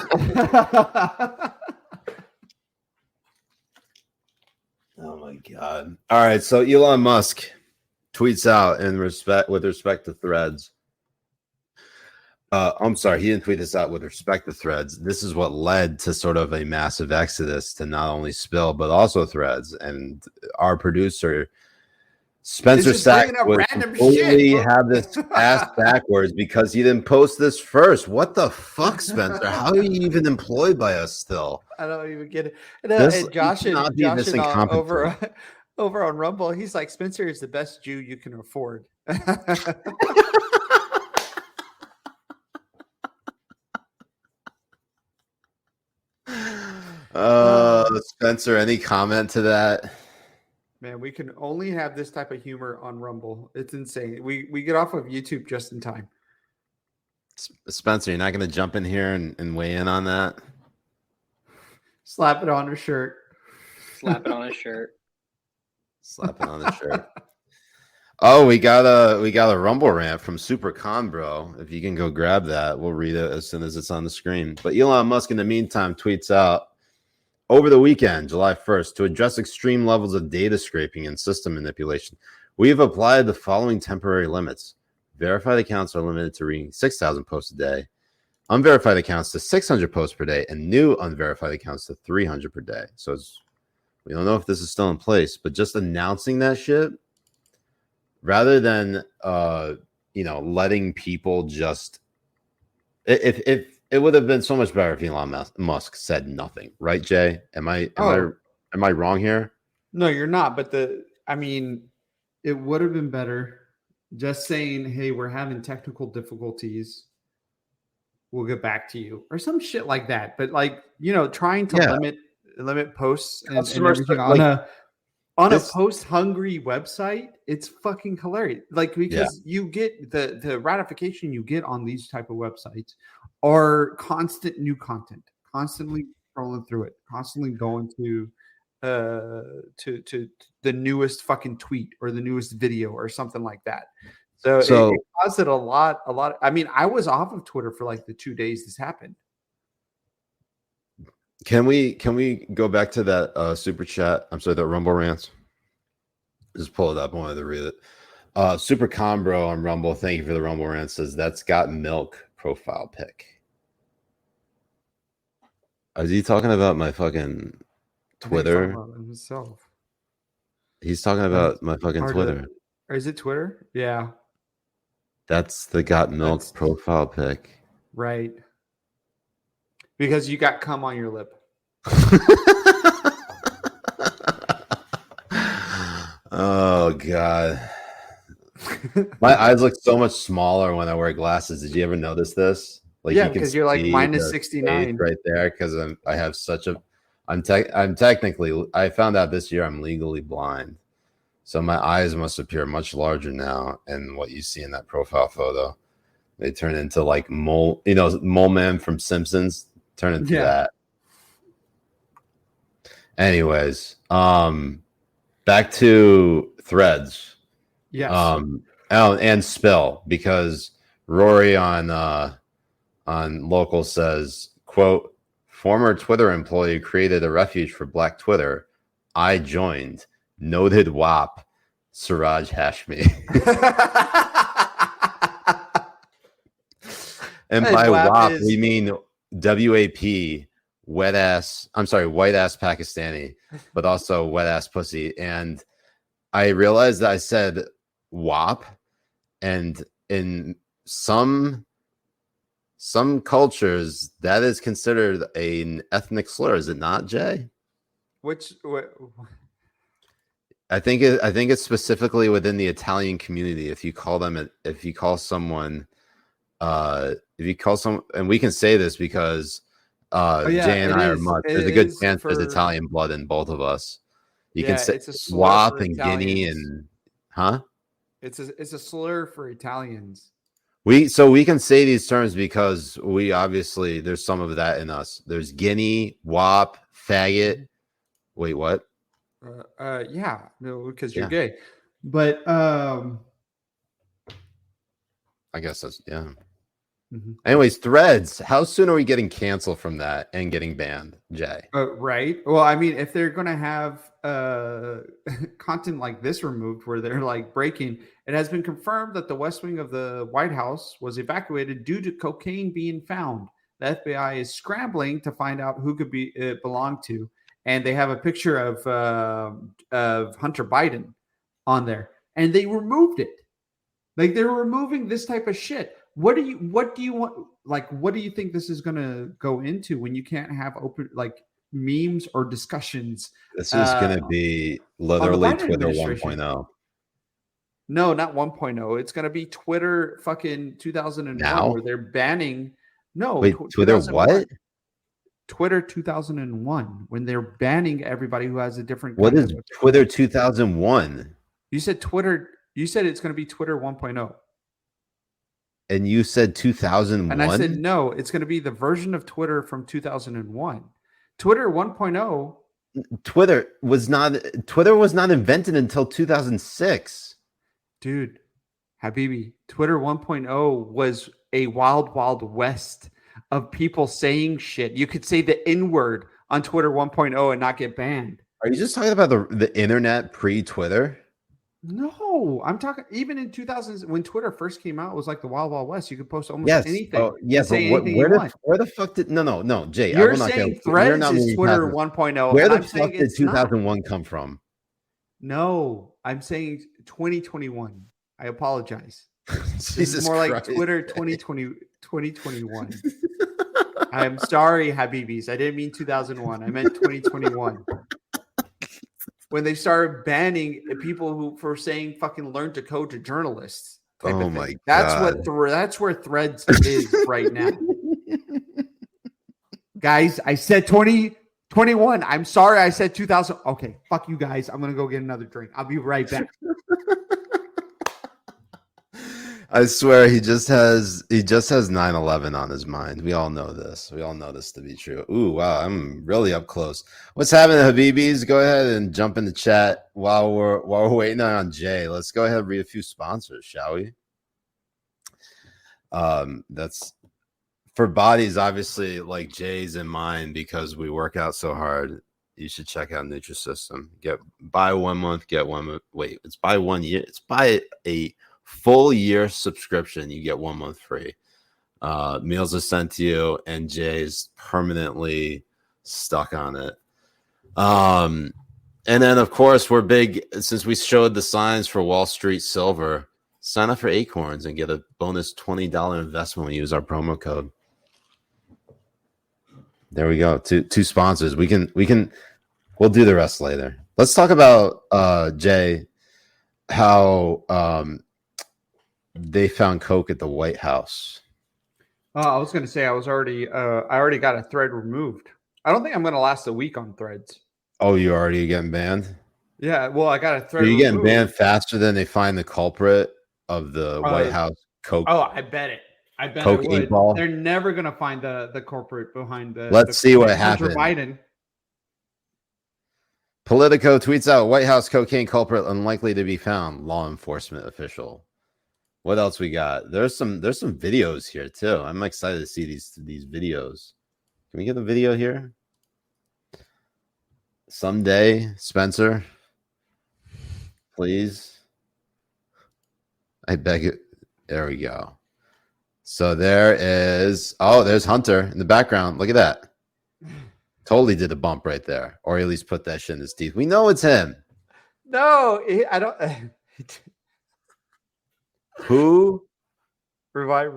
Oh my god! All right, so Elon Musk tweets out with respect to Threads. I'm sorry, he didn't tweet this out with respect to Threads. This is what led to sort of a massive exodus to not only Spill but also Threads. And our producer Spencer Sack would completely have this ass backwards because he didn't post this first. What the fuck, Spencer? How are you even employed by us still? I don't even get it. And Josh over on Rumble, he's like, Spencer is the best Jew you can afford. Spencer, any comment to that? Man, we can only have this type of humor on Rumble. It's insane. We get off of YouTube just in time. Spencer, you're not going to jump in here and weigh in on that? Slap it on her shirt. Slap it on his shirt. Slap it on his shirt. Oh, we got a Rumble rant from C.O.C.K, bro. If you can go grab that, we'll read it as soon as it's on the screen. But Elon Musk, in the meantime, tweets out over the weekend, July 1st, to address extreme levels of data scraping and system manipulation, we have applied the following temporary limits. Verified accounts are limited to reading 6,000 posts a day, unverified accounts to 600 posts per day, and new unverified accounts to 300 per day. So we don't know if this is still in place, but just announcing that shit, rather than letting people just, if it would have been so much better if Elon Musk said nothing, right, Jay? Am I wrong here? No, you're not. But it would have been better just saying, "Hey, we're having technical difficulties. We'll get back to you," or some shit like that. But trying to limit posts and everything on a post-hungry website, it's fucking hilarious. Because you get the ratification you get on these type of websites are constant new content, constantly scrolling through it, constantly going to the newest fucking tweet or the newest video or something like that. So it caused it a lot. I mean, I was off of Twitter for like the 2 days this happened. Can we go back to that super chat? I'm sorry, that Rumble rants. Just pull it up. I wanted to read it. Super Combro on Rumble. Thank you for the Rumble rant. Says that's got milk profile pic. Is he talking about my fucking Twitter? He's talking about himself. He's talking about my fucking Twitter. Or is it Twitter? Yeah. That's the got milk profile pic. Right. Because you got cum on your lip. Oh God. My eyes look so much smaller when I wear glasses. Did you ever notice this? Because you're like minus 69 right there. Because I have such a. I'm technically. I found out this year I'm legally blind, so my eyes must appear much larger now. And what you see in that profile photo, they turn into like Mole Man from Simpsons. Turn into that. Anyways, back to Threads. Yes. And Spill, because Rory on Local says, quote, former Twitter employee created a refuge for Black Twitter. I joined. Noted WAP, Siraj Hashmi. And by WAP, we mean WAP, wet ass. I'm sorry, white ass Pakistani, but also wet ass pussy. And I realized that I said WAP, and in some cultures that is considered an ethnic slur. Is it not, Jay? I think it's specifically within the Italian community. If you call someone, and we can say this because Jay and I are much. There's a good chance there's Italian blood in both of us. You can say WAP and Guinea and It's a slur for Italians. We can say these terms because we obviously there's some of that in us. There's Guinea, WAP, faggot. Wait, what? Yeah, no, because you're gay. But I guess that's Mm-hmm. Anyways, Threads. How soon are we getting canceled from that and getting banned, Jay? Right. Well, I mean, if they're going to have content like this removed where they're like breaking, it has been confirmed that the West Wing of the White House was evacuated due to cocaine being found. The FBI is scrambling to find out who could belong to, and they have a picture of Hunter Biden on there, and they removed it. Like, they're removing this type of shit. What do you want? Like, what do you think this is going to go into when you can't have open like memes or discussions? This is going to be literally Twitter 1.0. No, not 1.0. It's going to be Twitter fucking 2001 now? Where they're banning. No, wait, Twitter what? Twitter 2001 when they're banning everybody who has a different. What is Twitter 2001? You said Twitter. You said it's going to be Twitter 1.0. And you said 2001? And I said, no, it's going to be the version of Twitter from 2001. Twitter 1.0. Twitter was not invented until 2006. Dude, Habibi, Twitter 1.0 was a wild, wild west of people saying shit. You could say the N-word on Twitter 1.0 and not get banned. Are you just talking about the internet pre-Twitter? No, I'm talking even in 2000s when Twitter first came out, it was like the wild, wild west. You could post almost anything. Oh, yeah, and say anything you want. Where the fuck did no, Jay? You're saying Threads is Twitter 1.0. Where the fuck did 2001 come from? No, I'm saying 2021. I apologize. This is more Christ. Like Twitter 2021. I'm sorry, Habibis. I didn't mean 2001. I meant 2021. When they started banning people who for saying fucking learn to code to journalists. Oh my God. That's where Threads is right now. Guys, I said 2021. I'm sorry I said 2000. Okay, fuck you guys. I'm gonna go get another drink. I'll be right back. I swear he just has 9/11 on his mind. We all know this. We all know this to be true. Ooh, wow, I'm really up close. What's happening, Habibis? Go ahead and jump in the chat while we're waiting on Jay. Let's go ahead and read a few sponsors, shall we? That's for bodies, obviously, like Jay's and mine, because we work out so hard. You should check out Nutrisystem. Buy 1 month, get 1 month. Wait, it's buy 1 year. It's buy a full year subscription. You get 1 month free. Meals are sent to you, and Jay's permanently stuck on it. And then, of course, we're big since we showed the signs for Wall Street Silver. Sign up for Acorns and get a bonus $20 investment when you use our promo code. There we go. Two sponsors. We'll do the rest later. Let's talk about Jay, how they found coke at the White House. I was going to say I already got a thread removed. I don't think I'm going to last a week on Threads. Oh, you're already getting banned? Yeah, well, I got a thread. Are you getting banned faster than they find the culprit of the White House coke? Oh, I bet it. I bet coke it would. ball. They're never going to find the culprit behind the. Let's see what happened. Biden. Politico tweets out White House cocaine culprit unlikely to be found. Law enforcement official. What else we got? There's some videos here too. I'm excited to see these videos. Can we get the video here? Someday, Spencer. Please. I beg it. There we go. So there's Hunter in the background. Look at that. Totally did a bump right there. Or at least put that shit in his teeth. We know it's him. No, I don't. Who? Revive.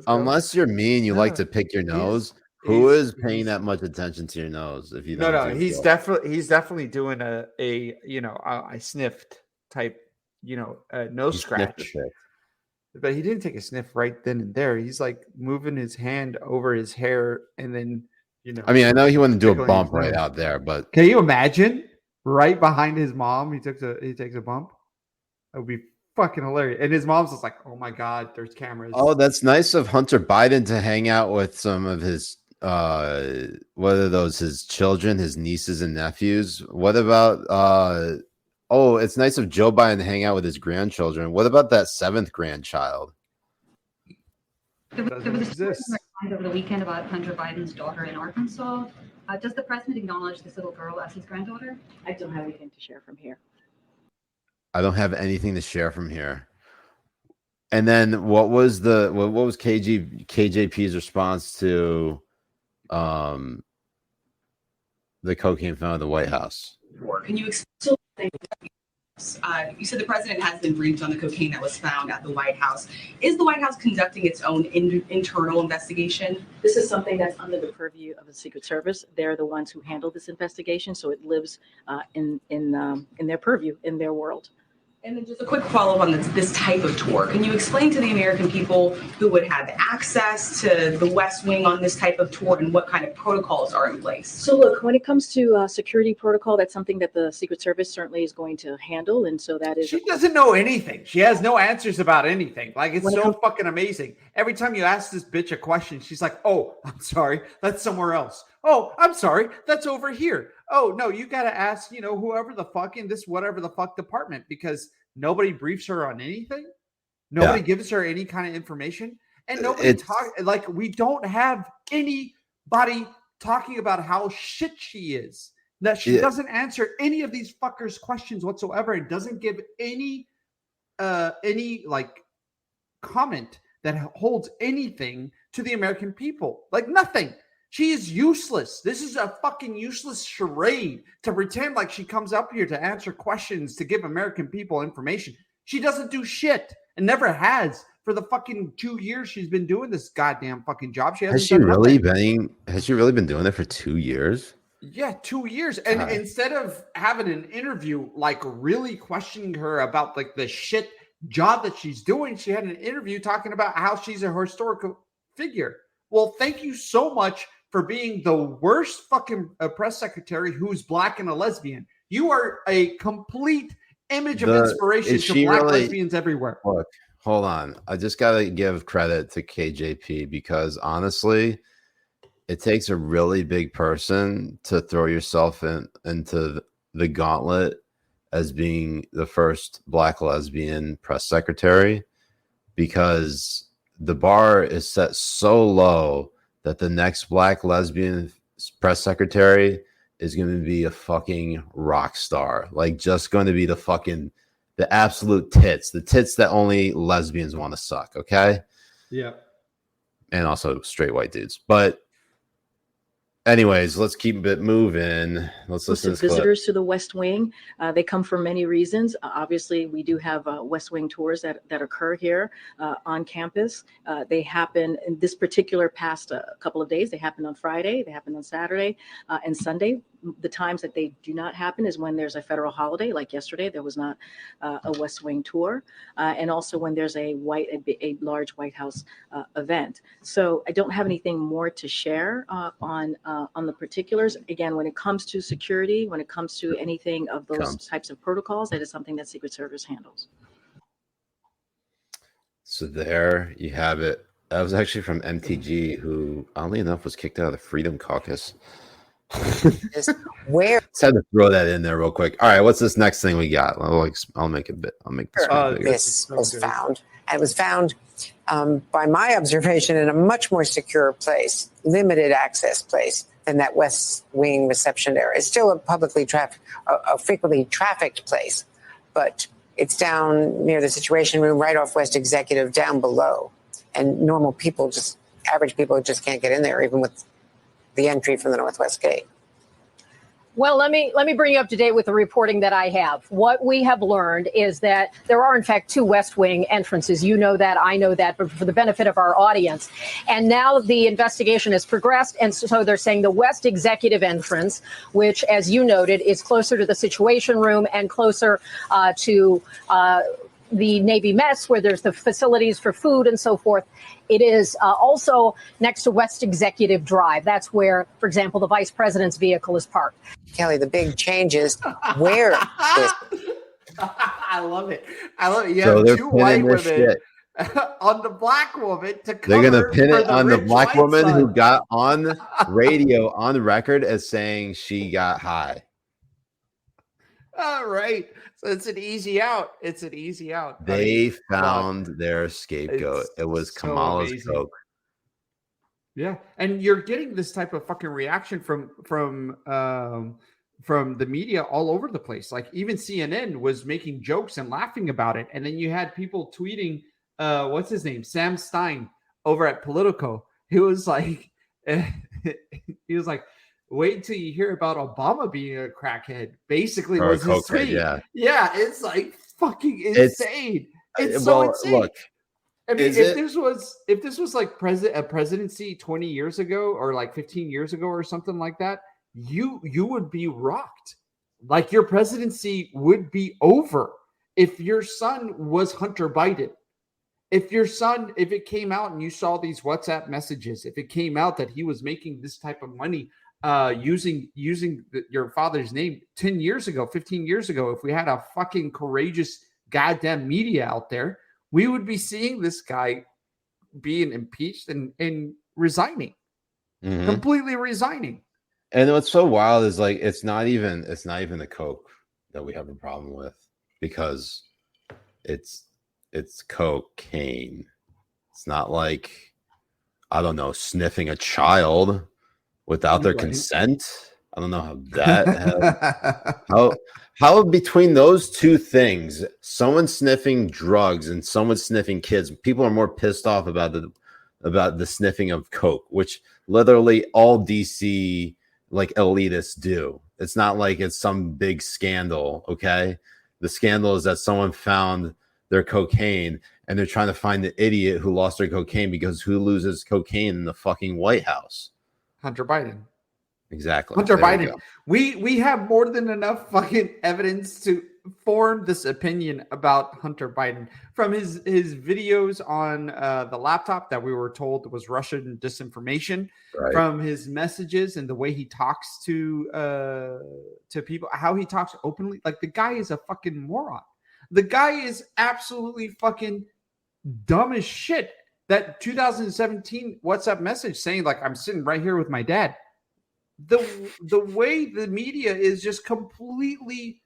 Unless you're mean, you like to pick your nose. Who is paying that much attention to your nose? If you don't no, he's definitely doing a I sniffed type nose scratch. But he didn't take a sniff right then and there. He's like moving his hand over his hair and then I mean, I know he wouldn't do a bump right out there, but can you imagine right behind his mom? He takes a bump. That would be fucking hilarious. And his mom's just like, "Oh my god, there's cameras." Oh, that's nice of Hunter Biden to hang out with some of his what are those? His children, his nieces and nephews. What about it's nice of Joe Biden to hang out with his grandchildren. What about that 7th grandchild? There was a story over the weekend about Hunter Biden's daughter in Arkansas. Does the president acknowledge this little girl as his granddaughter? I don't have anything to share from here. I don't have anything to share from here. And then what was KJP's response to the cocaine found at the White House? Can you explain? You said the president has been briefed on the cocaine that was found at the White House. Is the White House conducting its own internal investigation? This is something that's under the purview of the Secret Service. They're the ones who handle this investigation, so it lives in their purview, in their world. And then just a quick follow-up on this type of tour. Can you explain to the American people who would have access to the West Wing on this type of tour and what kind of protocols are in place? So look, when it comes to security protocol, that's something that the Secret Service certainly is going to handle. And so that is... She doesn't know anything. She has no answers about anything. Like, it's so fucking amazing. Every time you ask this bitch a question, she's like, "Oh, I'm sorry. That's somewhere else. Oh, I'm sorry. That's over here. Oh, no, you got to ask, whoever the fuck in this whatever the fuck department, because Nobody briefs her on anything. Nobody gives her any kind of information, and nobody like we don't have anybody talking about how shit she is. That she doesn't answer any of these fuckers' questions whatsoever, and doesn't give any like comment that holds anything to the American people. Like nothing. She is useless. This is a fucking useless charade to pretend like she comes up here to answer questions, to give American people information. She doesn't do shit and never has for the fucking 2 years she's been doing this goddamn fucking job. Has she really been doing it for 2 years? Yeah, 2 years. And instead of having an interview, like really questioning her about like the shit job that she's doing, she had an interview talking about how she's a historical figure. Well, thank you so much for being the worst fucking press secretary who's black and a lesbian. You are a complete image of inspiration to black lesbians everywhere. Look, hold on. I just got to give credit to KJP because honestly, it takes a really big person to throw yourself into the gauntlet as being the first black lesbian press secretary, because the bar is set so low that the next black lesbian press secretary is going to be a fucking rock star. Like just going to be the absolute tits, the tits that only lesbians want to suck. Okay. Yeah. And also straight white dudes. But anyways, let's keep it moving. Let's listen to this visitors to the West Wing. They come for many reasons. Obviously, we do have West Wing tours that occur here on campus. They happen in this particular past couple of days. They happen on Friday, they happen on Saturday and Sunday. The times that they do not happen is when there's a federal holiday, like yesterday, there was not a West Wing tour, and also when there's a large White House event. So I don't have anything more to share on the particulars. Again, when it comes to security, when it comes to anything of those types of protocols, that is something that Secret Service handles. So there you have it. That was actually from MTG, who, oddly enough, was kicked out of the Freedom Caucus. Where just had to throw that in there real quick. All right, what's this next thing we got? I'll make this this was found. It was found by my observation in a much more secure place, limited access place than that West Wing reception area. It's still a frequently trafficked place, but it's down near the Situation Room, right off West Executive, down below. And normal people, average people, just can't get in there, even with the entry from the Northwest Gate. Well, let me bring you up to date with the reporting that I have. What we have learned is that there are, in fact, 2 West Wing entrances. You know that, I know that, but for the benefit of our audience. And now the investigation has progressed, and so they're saying the West Executive entrance, which, as you noted, is closer to the Situation Room and closer to the Navy mess, where there's the facilities for food and so forth. It is also next to West Executive Drive. That's where, for example, the vice president's vehicle is parked. Kelly, the big change is where this. I love it. You so have 2 white women shit on the black woman to cover. They're going to pin it on the black woman son who got on radio on record as saying she got high. All right. So it's an easy out. They found their scapegoat. It was Kamala's Coke. Yeah. And you're getting this type of fucking reaction from the media all over the place. Like even CNN was making jokes and laughing about it. And then you had people tweeting, what's his name? Sam Stein over at Politico. He was like, wait till you hear about Obama being a crackhead. Basically, was his tweet. Yeah, it's like fucking insane. It's so insane. Look, I mean, if this was like a presidency 20 years ago or like 15 years ago or something like that, you would be rocked. Like your presidency would be over if your son was Hunter Biden. If it came out and you saw these WhatsApp messages, if it came out that he was making this type of money using your father's name 10 years ago, 15 years ago, if we had a fucking courageous goddamn media out there, we would be seeing this guy being impeached and resigning, completely resigning. And what's so wild is like, it's not even the Coke that we have a problem with, because it's cocaine. It's not like, I don't know, sniffing a child without their consent. I don't know how that how between those two things, someone sniffing drugs and someone sniffing kids, people are more pissed off about the sniffing of coke, which literally all DC like elitists do. It's not like it's some big scandal, okay? The scandal is that someone found their cocaine and they're trying to find the idiot who lost their cocaine, because who loses cocaine in the fucking White House? Hunter Biden. Exactly. Hunter Biden. We have more than enough fucking evidence to form this opinion about Hunter Biden from his videos on the laptop that we were told was Russian disinformation, right, from his messages and the way he talks to people, how he talks openly. Like, the guy is a fucking moron. The guy is absolutely fucking dumb as shit. That 2017 WhatsApp message saying, like, I'm sitting right here with my dad. The way the media is just completely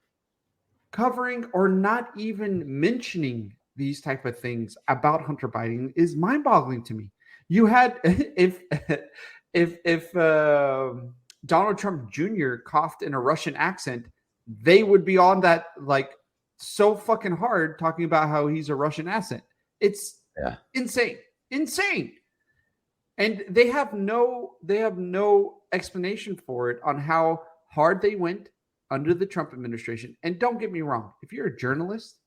covering or not even mentioning these type of things about Hunter Biden is mind-boggling to me. You had if Donald Trump Jr. coughed in a Russian accent, they would be on that like so fucking hard talking about how he's a Russian accent. It's insane. And they have no explanation for it on how hard they went under the Trump administration. And don't get me wrong, if you're a journalist,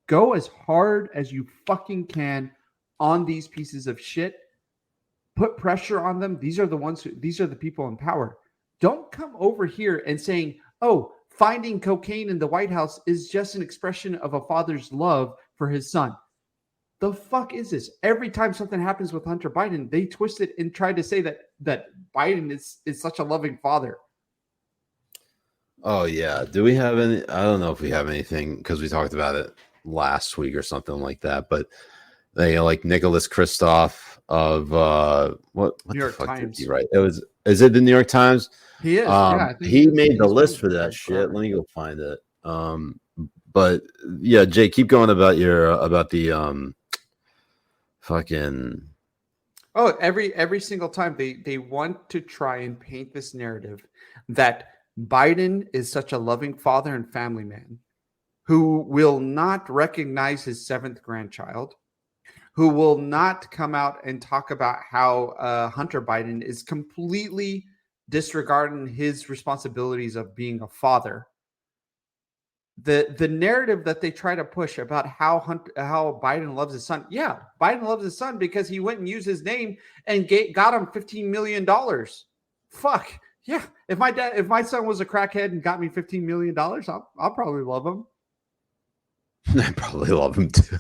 go as hard as you fucking can on these pieces of shit. Put pressure on them. These are the people in power. Don't come over here and saying, oh, finding cocaine in the White House is just an expression of a father's love for his son. The fuck is this? Every time something happens with Hunter Biden, they twist it and try to say that Biden is such a loving father. Oh yeah. Do we have any? I don't know if we have anything, because we talked about it last week or something like that. But they like Nicholas Kristof of what New York Times. Right? Is it the New York Times? He is. Yeah, he made the list for that shit. Let me go find it. But yeah, Jay, keep going about the fucking. Oh, every single time they want to try and paint this narrative that Biden is such a loving father and family man who will not recognize his 7th grandchild, who will not come out and talk about how Hunter Biden is completely disregarding his responsibilities of being a father. The narrative that they try to push about how Biden loves his son. Yeah, Biden loves his son because he went and used his name and got him $15 million. Fuck. Yeah. If my son was a crackhead and got me $15 million, I'll probably love him. I probably love him too.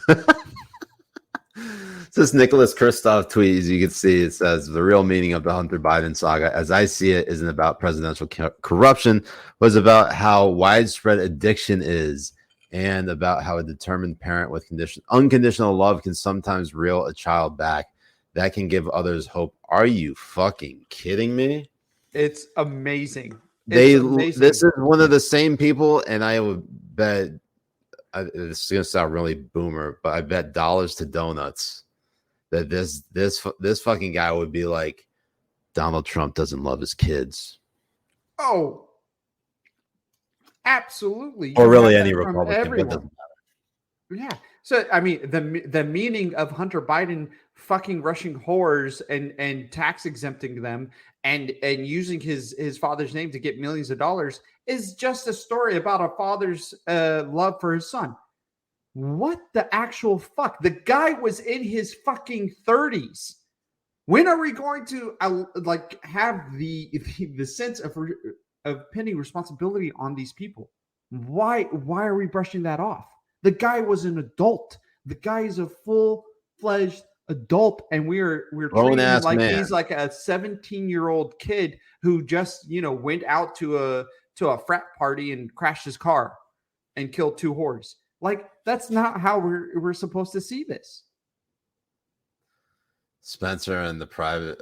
This Nicholas Kristof tweet, as you can see, it says the real meaning of the Hunter Biden saga, as I see it, isn't about presidential corruption, but it's about how widespread addiction is, and about how a determined parent with unconditional love can sometimes reel a child back. That can give others hope. Are you fucking kidding me? It's amazing. This is one of the same people, and I would bet, this is gonna sound really boomer, but I bet dollars to donuts that this fucking guy would be like, Donald Trump doesn't love his kids. Oh, absolutely. Or really any Republican. But doesn't matter. Yeah. So I mean, the meaning of Hunter Biden fucking Russian whores and tax exempting them and using his father's name to get millions of dollars is just a story about a father's love for his son. What the actual fuck? The guy was in his fucking 30s. When are we going to have the sense of pending responsibility on these people? Why are we brushing that off? The guy was an adult. The guy is a full-fledged adult, and we're treating him like he's like a 17-year-old kid who just went out to a frat party and crashed his car and killed 2 whores. Like, that's not how we're supposed to see this. Spencer and the private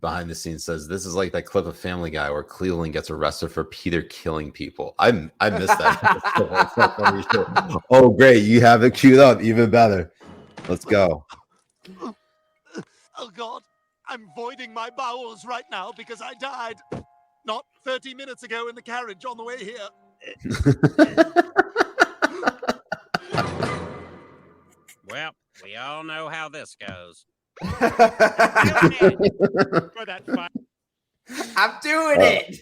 behind the scenes says this is like that clip of Family Guy where Cleveland gets arrested for Peter killing people. I missed that. Oh, great! You have it queued up. Even better. Let's go. Oh God, I'm voiding my bowels right now because I died not 30 minutes ago in the carriage on the way here. Well, we all know how this goes. I'm doing it.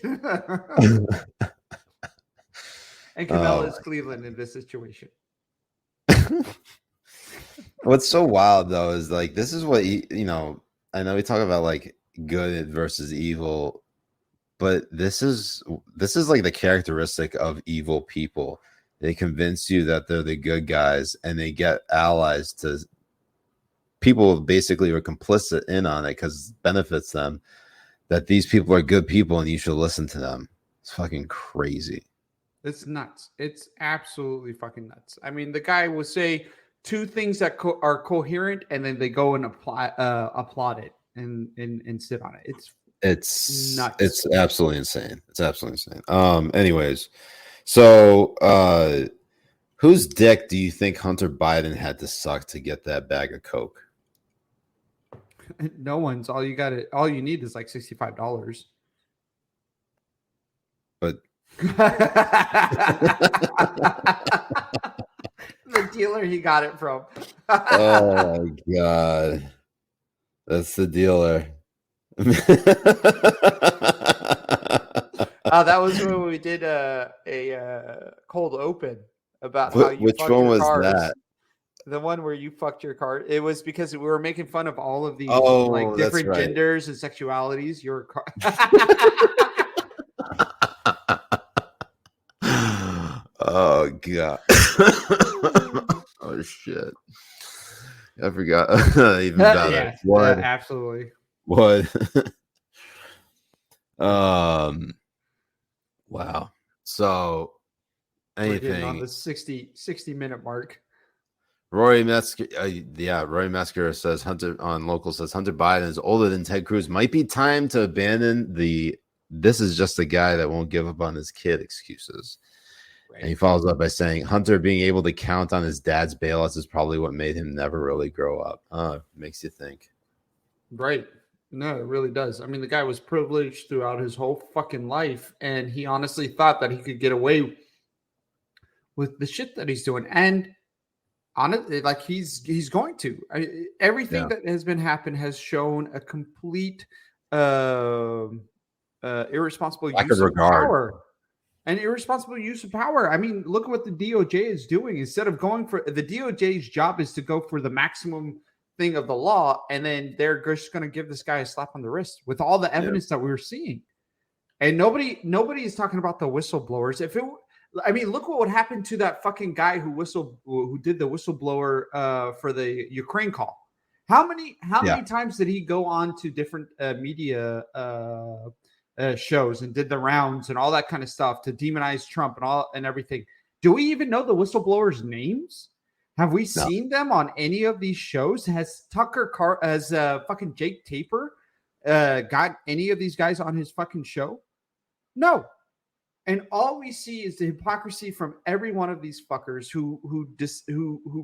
And Camilla is Cleveland in this situation. What's so wild though is like this is what you know. I know we talk about like good versus evil, but this is like the characteristic of evil people. They convince you that they're the good guys, and they get allies to people basically are complicit in on it because it benefits them. That these people are good people and you should listen to them. It's fucking crazy. It's nuts. It's absolutely fucking nuts. I mean, the guy will say two things that are coherent, and then they go and applaud it and sit on it. It's nuts. It's absolutely insane. It's absolutely insane. Anyways, so whose dick do you think Hunter Biden had to suck to get that bag of coke? No one's. All you need is like $65. But the dealer he got it from. Oh my god, that's the dealer. That was when we did a cold open about how you. Which one was cars. That? The one where you fucked your car. It was because we were making fun of all of these like different genders and sexualities. Your car. Oh god. Oh shit. I forgot. Even better. Yeah, what? Yeah, absolutely. What? Wow. So anything on the 60 minute mark. Rory Metzger says Hunter on local says Hunter Biden is older than Ted Cruz. Might be time to abandon the "this is just a guy that won't give up on his kid" excuses. Right. And he follows up by saying Hunter being able to count on his dad's bailouts is probably what made him never really grow up. Makes you think. Right. No, it really does. I mean, the guy was privileged throughout his whole fucking life, and he honestly thought that he could get away with the shit that he's doing. And honestly, like he's going to. Everything that has been happened has shown a complete irresponsible use of power. An irresponsible use of power. I mean, look at what the DOJ is doing. Instead of going for the DOJ's job is to go for the maximum thing of the law, and then they're just going to give this guy a slap on the wrist with all the evidence that we were seeing. And nobody is talking about the whistleblowers. Look what would happen to that fucking guy who did the whistleblower for the Ukraine call. How many times did he go on to different media shows and did the rounds and all that kind of stuff to demonize Trump and everything? Do we even know the whistleblowers' names? Have we seen them on any of these shows? Has fucking Jake Tapper got any of these guys on his fucking show? No. And all we see is the hypocrisy from every one of these fuckers who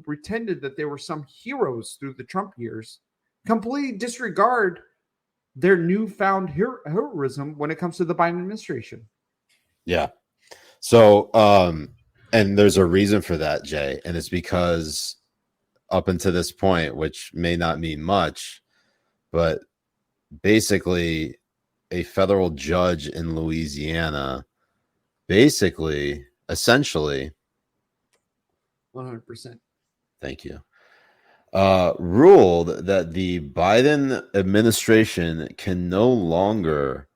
pretended that they were some heroes through the Trump years, completely disregard their newfound heroism when it comes to the Biden administration. Yeah. So, and there's a reason for that, Jay, and it's because up until this point, which may not mean much, but basically a federal judge in Louisiana essentially 100%. Thank you. Ruled that the Biden administration can no longer,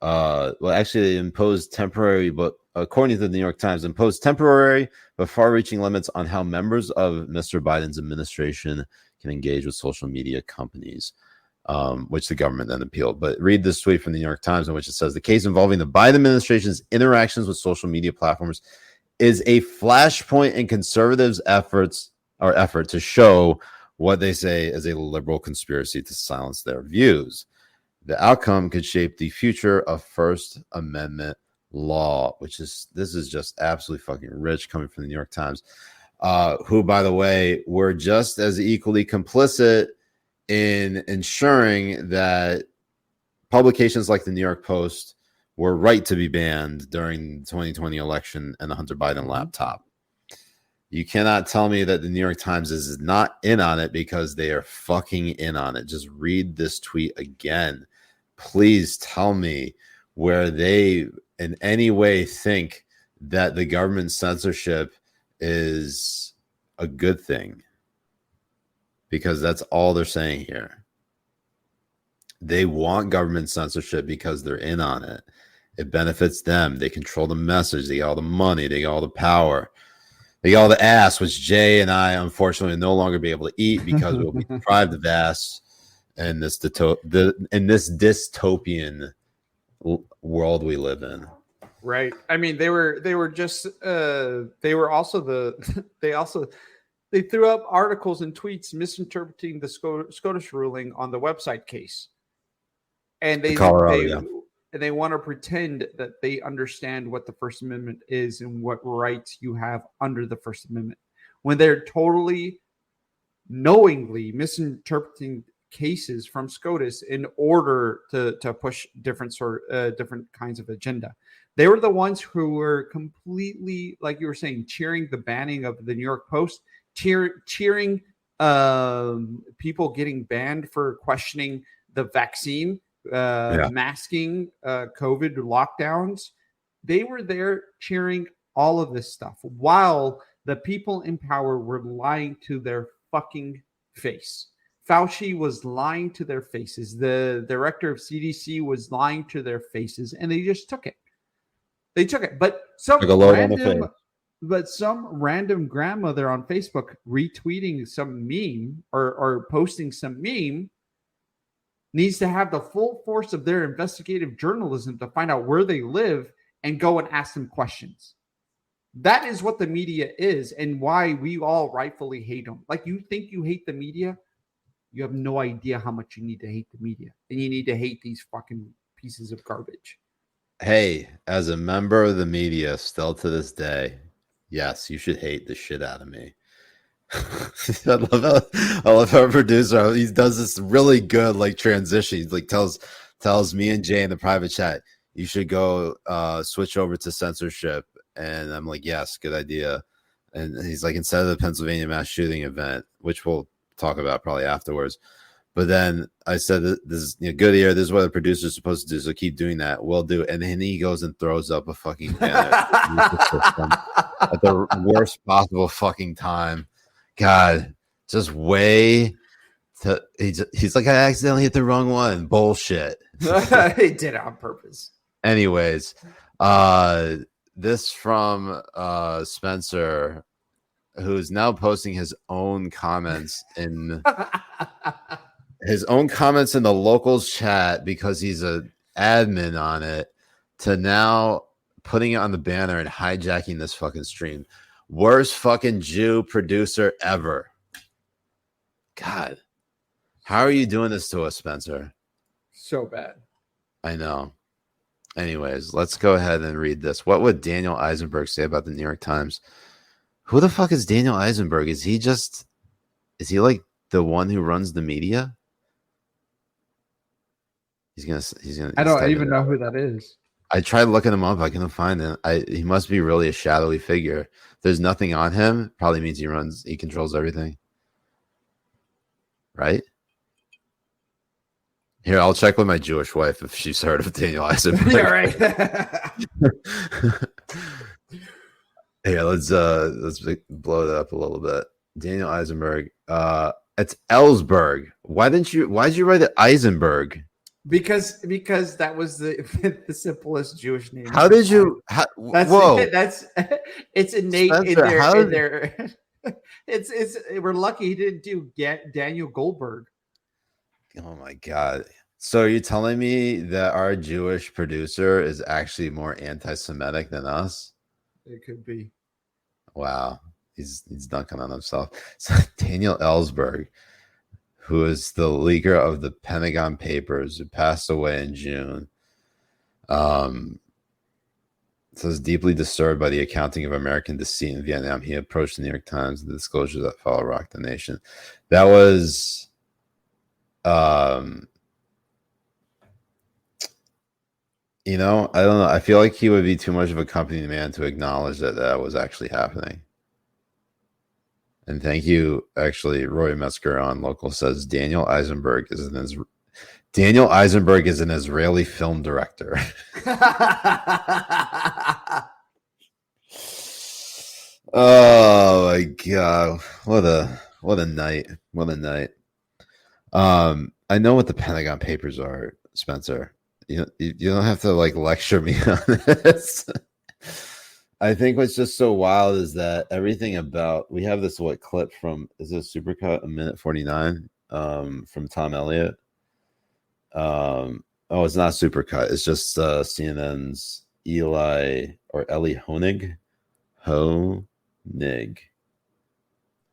they imposed temporary, but according to the New York Times, imposed temporary but far-reaching limits on how members of Mr. Biden's administration can engage with social media companies, which the government then appealed. But read this tweet from the New York Times in which it says the case involving the Biden administration's interactions with social media platforms is a flashpoint in conservatives' effort to show what they say is a liberal conspiracy to silence their views. The outcome could shape the future of First Amendment law, this is just absolutely fucking rich coming from the New York Times, who, by the way, were just as equally complicit in ensuring that publications like the New York Post were right to be banned during the 2020 election and the Hunter Biden laptop. You cannot tell me that the New York Times is not in on it, because they are fucking in on it. Just read this tweet again. Please tell me where they in any way think that the government censorship is a good thing, because that's all they're saying here. They want government censorship because they're in on it. It benefits them. They control the message. They get all the money. They get all the power. They get all the ass, which Jay and I, unfortunately, will no longer be able to eat, because we'll be deprived of ass in this dystopian world we live in. Right. I mean, they were also they threw up articles and tweets misinterpreting the SCOTUS ruling on the website case, and they want to pretend that they understand what the First Amendment is and what rights you have under the First Amendment, when they're totally knowingly misinterpreting cases from SCOTUS in order to push different kinds of agenda. They were the ones who were completely, like you were saying, cheering the banning of the New York Post, cheering people getting banned for questioning the vaccine, masking, COVID lockdowns. They were there cheering all of this stuff while the people in power were lying to their fucking face. Fauci was lying to their faces. The director of CDC was lying to their faces, and they just took it. They took it. But some random grandmother on Facebook retweeting some meme or posting some meme needs to have the full force of their investigative journalism to find out where they live and go and ask them questions. That is what the media is, and why we all rightfully hate them. Like, you think you hate the media? You have no idea how much you need to hate the media, and you need to hate these fucking pieces of garbage. Hey, as a member of the media, still to this day, yes, you should hate the shit out of me. I love our producer. He does this really good like transition. He like tells me and Jay in the private chat, you should go switch over to censorship. And I'm like, yes, good idea. And he's like, instead of the Pennsylvania mass shooting event, which we'll talk about probably afterwards. But then I said, this is good here. This is what the producer is supposed to do. So keep doing that. We'll do. And then he goes and throws up a fucking banner at the worst possible fucking time. God, just way to. He's like, I accidentally hit the wrong one. Bullshit. He did it on purpose. Anyways, this from Spencer, who's now posting his own comments in the locals chat because he's an admin on it, to now putting it on the banner and hijacking this fucking stream. Worst fucking Jew producer ever. God, how are you doing this to us, Spencer? So bad. I know. Anyways, let's go ahead and read this. What would Daniel Eisenberg say about the New York Times? Who the fuck is Daniel Eisenberg? Is he like the one who runs the media? He's gonna. I don't even know who that is. I tried looking him up. I couldn't find him. He must be really a shadowy figure. There's nothing on him. Probably means he controls everything. Right? Here, I'll check with my Jewish wife if she's heard of Daniel Eisenberg. Yeah, right. Here, let's blow it up a little bit. Daniel Eisenberg. It's Ellsberg. Why'd you write it Eisenberg? Because that was the simplest Jewish name. How did you? That's it's innate Spencer, in there. It's we're lucky he didn't do Daniel Goldberg. Oh my God. So you're telling me that our Jewish producer is actually more anti-Semitic than us? It could be. Wow. He's dunking on himself. So Daniel Ellsberg. who is the leaker of the Pentagon Papers, who passed away in June, says deeply disturbed by the accounting of American deceit in Vietnam. He approached the New York Times. The disclosures that follow rocked the nation. That was, you know, I don't know. I feel like he would be too much of a company man to acknowledge that that was actually happening. And thank you, actually, Roy Metzger on Local says Daniel Eisenberg is an Israeli film director. Oh my god, what a night! What a night! I know what the Pentagon Papers are, Spencer. You don't have to like lecture me on this. I think what's just so wild is that everything about, we have this clip from, is it Supercut, 1:49 from Tom Elliott. Oh, it's not Supercut. It's just CNN's Eli Honig.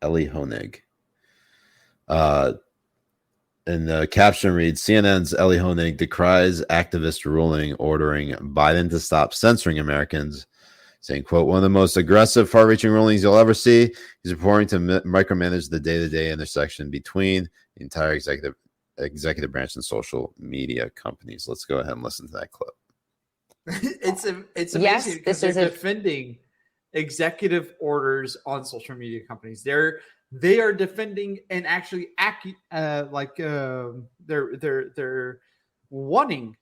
Ellie Honig. And the caption reads, CNN's Ellie Honig decries activist ruling ordering Biden to stop censoring Americans, saying, quote, one of the most aggressive, far-reaching rulings you'll ever see. He's reporting to micromanage the day-to-day intersection between the entire executive branch and social media companies. Let's go ahead and listen to that clip. It's amazing because they're defending executive orders on social media companies. They are defending and actually they're wanting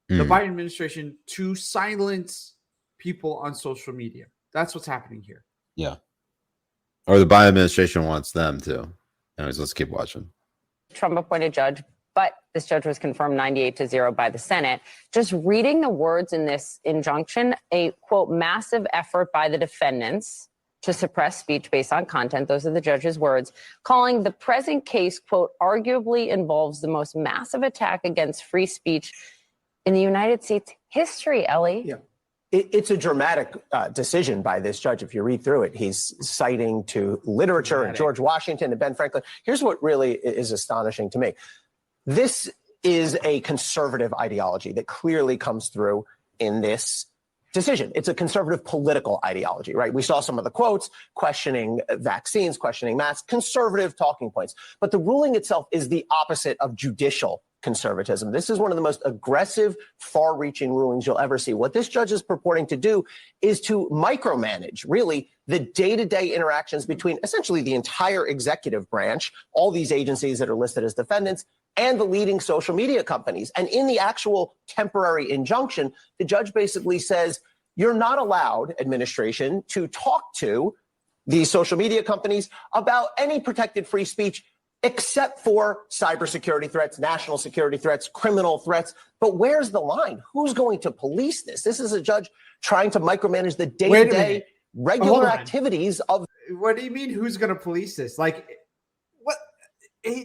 the Biden administration to silence people on social media. That's what's happening here. Yeah. Or the Biden administration wants them to. Anyways, let's keep watching. Trump appointed judge, but this judge was confirmed 98-0 by the Senate. Just reading the words in this injunction, a quote, massive effort by the defendants to suppress speech based on content. Those are the judge's words, calling the present case, quote, arguably involves the most massive attack against free speech in the United States history, Ellie. Yeah. It's a dramatic decision by this judge. If you read through it, he's citing to literature and George Washington and Ben Franklin. Here's what really is astonishing to me. This is a conservative ideology that clearly comes through in this decision. It's a conservative political ideology, right? We saw some of the quotes questioning vaccines, questioning masks, conservative talking points. But the ruling itself is the opposite of judicial conservatism. This is one of the most aggressive, far-reaching rulings you'll ever see. What this judge is purporting to do is to micromanage, really, the day-to-day interactions between essentially the entire executive branch, all these agencies that are listed as defendants, and the leading social media companies. And in the actual temporary injunction, the judge basically says, you're not allowed, administration, to talk to these social media companies about any protected free speech except for cybersecurity threats, national security threats, criminal threats. But where's the line? Who's going to police this? This is a judge trying to micromanage the day-to-day regular activities of... What do you mean who's going to police this? Like, what?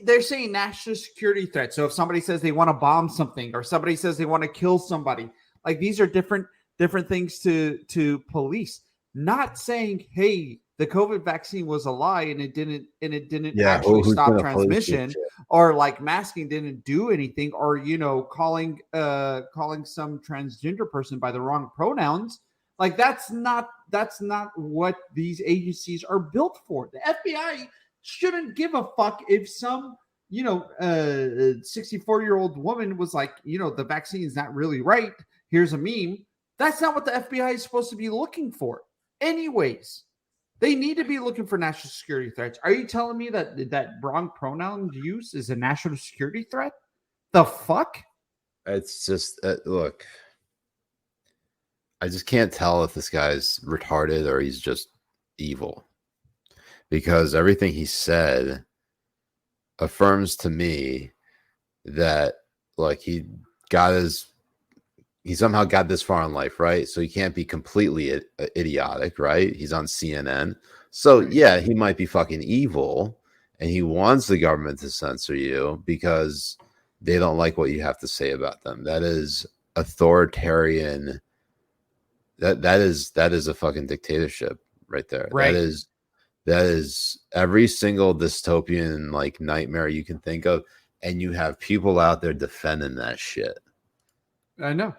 They're saying national security threats. So if somebody says they want to bomb something or somebody says they want to kill somebody, like these are different things to police. Not saying, hey, the COVID vaccine was a lie and it didn't actually stop transmission, or like masking didn't do anything, or calling some transgender person by the wrong pronouns. Like that's not what these agencies are built for. The FBI shouldn't give a fuck if some 64-year-old woman was like, the vaccine is not really right. Here's a meme. That's not what the FBI is supposed to be looking for. Anyways, they need to be looking for national security threats. Are you telling me that wrong pronoun use is a national security threat? The fuck? It's just, look, I just can't tell if this guy's retarded or he's just evil. Because everything he said affirms to me that, like, he somehow got this far in life, right? So he can't be completely idiotic, right? He's on CNN. So, yeah, he might be fucking evil, and he wants the government to censor you because they don't like what you have to say about them. That is authoritarian. That is a fucking dictatorship right there. Right. That is every single dystopian like nightmare you can think of, and you have people out there defending that shit. I know.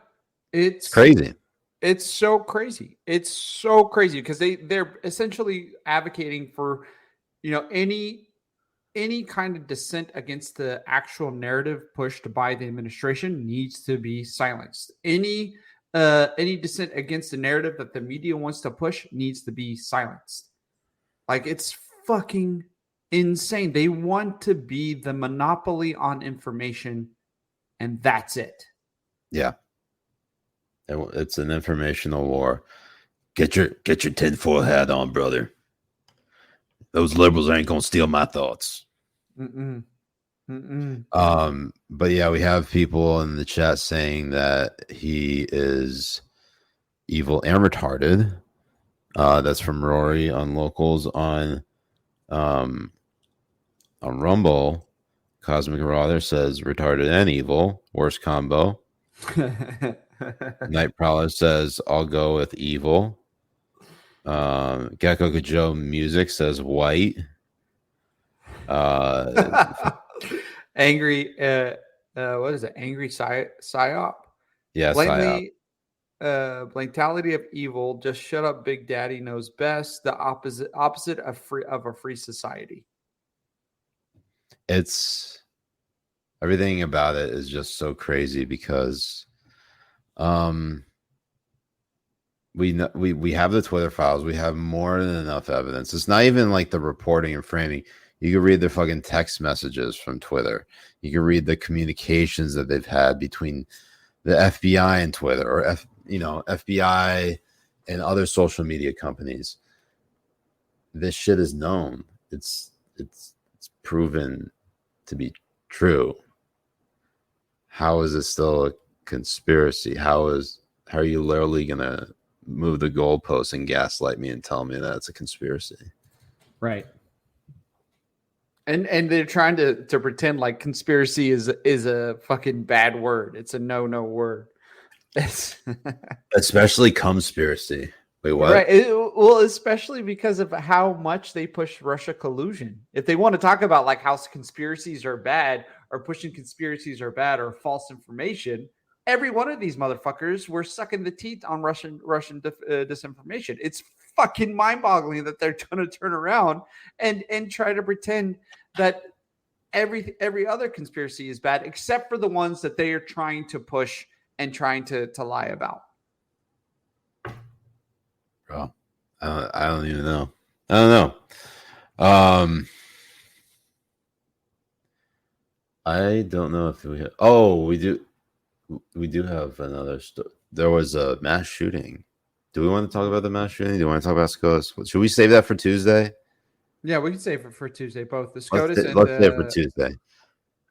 It's crazy. It's so crazy. It's so crazy because they're essentially advocating for, any kind of dissent against the actual narrative pushed by the administration needs to be silenced. Any dissent against the narrative that the media wants to push needs to be silenced. Like, it's fucking insane. They want to be the monopoly on information, and that's it. Yeah. It's an informational war. Get your tinfoil hat on, brother. Those liberals ain't gonna steal my thoughts. Mm-mm. Mm-mm. But yeah, we have people in the chat saying that he is evil and retarded. That's from Rory on Locals on Rumble. Cosmic Marauder says retarded and evil, worst combo. Night Prowler says I'll go with evil. Gecko Joe Music says white. Angry what is it? Angry psyop? Yeah, Blatantly blantality of evil. Just shut up, Big Daddy knows best. The opposite of a free society. It's everything about it is just so crazy because we have the Twitter files. We have more than enough evidence. It's not even like the reporting and framing. You can read the fucking text messages from Twitter. You can read the communications that they've had between the FBI and Twitter, or FBI and other social media companies. This shit is known. It's proven to be true. How is it still a conspiracy? How are you literally gonna move the goalposts and gaslight me and tell me that it's a conspiracy? Right. And they're trying to pretend like conspiracy is a fucking bad word. It's a no word. Especially conspiracy. Wait, what? Right. Well, especially because of how much they push Russia collusion. If they want to talk about like how conspiracies are bad, or pushing conspiracies are bad, or false information, every one of these motherfuckers were sucking the teeth on Russian disinformation. It's fucking mind-boggling that they're going to turn around and try to pretend that every other conspiracy is bad, except for the ones that they are trying to push and trying to lie about. Bro, I don't even know. I don't know. I don't know if we have. Oh, we do. We do have another story. There was a mass shooting. Do we want to talk about the mass shooting? Do you want to talk about SCOTUS? Should we save that for Tuesday? Yeah, we can save it for Tuesday. Both the SCOTUS let's save it for Tuesday.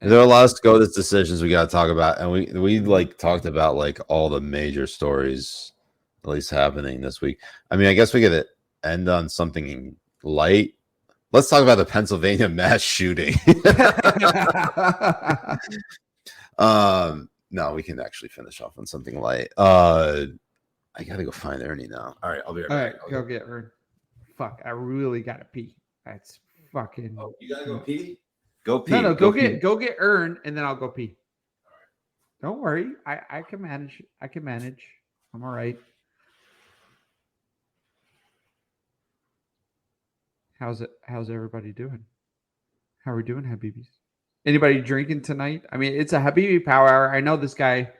There are a lot of SCOTUS decisions we got to talk about, and we like talked about like all the major stories at least happening this week. I mean, I guess we could end on something light. Let's talk about the Pennsylvania mass shooting. No, we can actually finish off on something light. I gotta go find Ernie now. All right, I'll be right back. All right, go get Ernie. Fuck, I really gotta pee. That's fucking. Oh, you gotta go pee? Go pee. No, go get Ern, and then I'll go pee. All right. Don't worry, I can manage. I'm all right. How's everybody doing? How are we doing, Habibis? Anybody drinking tonight? I mean, it's a Habibi Power Hour. I know this guy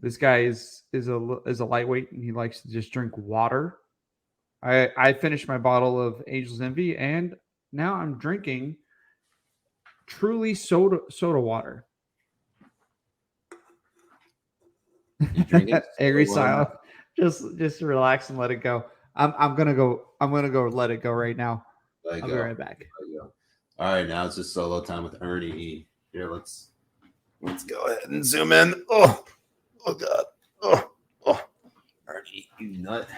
is a lightweight, and he likes to just drink water. I finished my bottle of Angel's Envy, and now I'm drinking truly soda water. Angry style. Just relax and let it go. I'm gonna go let it go right now. I'll be right back. All right, now it's just solo time with Ernie. Here, let's go ahead and zoom in. Oh God. Oh, Ernie, you nut.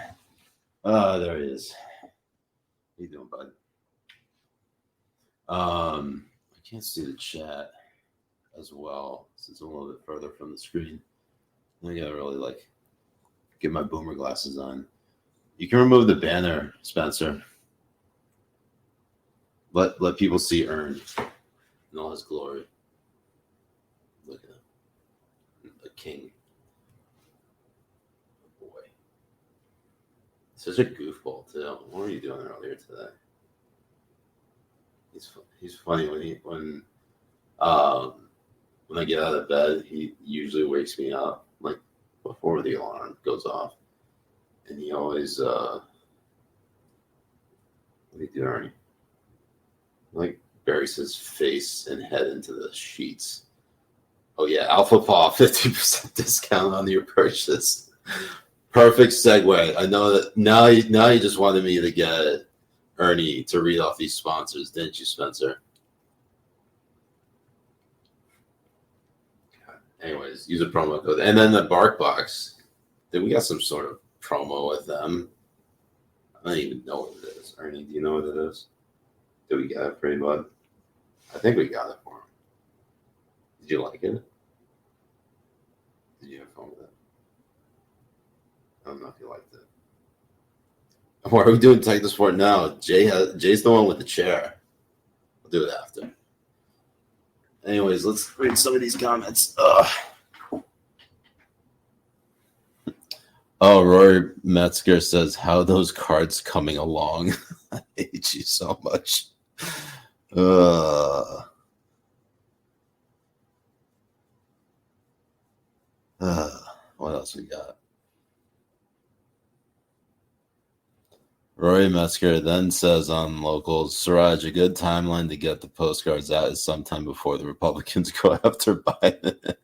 There he is. How you doing, bud? I can't see the chat as well since it's a little bit further from the screen. I gotta really get my boomer glasses on. You can remove the banner, Spencer. Let people see Ern in all his glory. Look at him, the king. Oh boy, such a goofball too. What were you doing earlier today? He's funny when I get out of bed. He usually wakes me up like before the alarm goes off, and he always what do you do, Ernie? Like buries his face and head into the sheets. Oh yeah, Alpha Paw 50% discount on your purchase. Perfect segue. I know that now you just wanted me to get Ernie to read off these sponsors, didn't you, Spencer? Anyways, use a promo code. And then the Bark Box. Did we got some sort of promo with them? I don't even know what it is. Ernie, do you know what it is? Did we get it for anybody? I think we got it for him. Did you like it? Did you have fun with it? I don't know if you liked it. Why are we doing Take the Sport now? Jay's the one with the chair. We'll do it after. Anyways, let's read some of these comments. Oh, Rory Metzger says, how are those cards coming along? I hate you so much. What else we got? Rory Metzger then says on Locals, Siraj, a good timeline to get the postcards out is sometime before the Republicans go after Biden.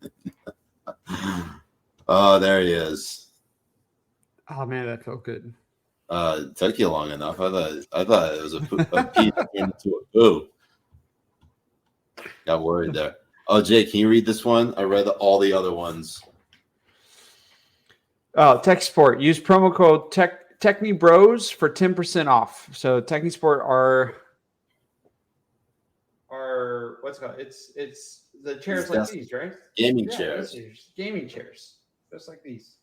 Oh, there he is. Oh man, that felt good. It took you long enough. I thought it was a pee into a poo. Got worried there. Oh, Jay, can you read this one? I read all the other ones. Oh, TechSport. Use promo code Habibi Bros for 10% off. So TechSport are what's it called? It's the chairs like these, right? Gaming chairs. Gaming chairs. Just like these.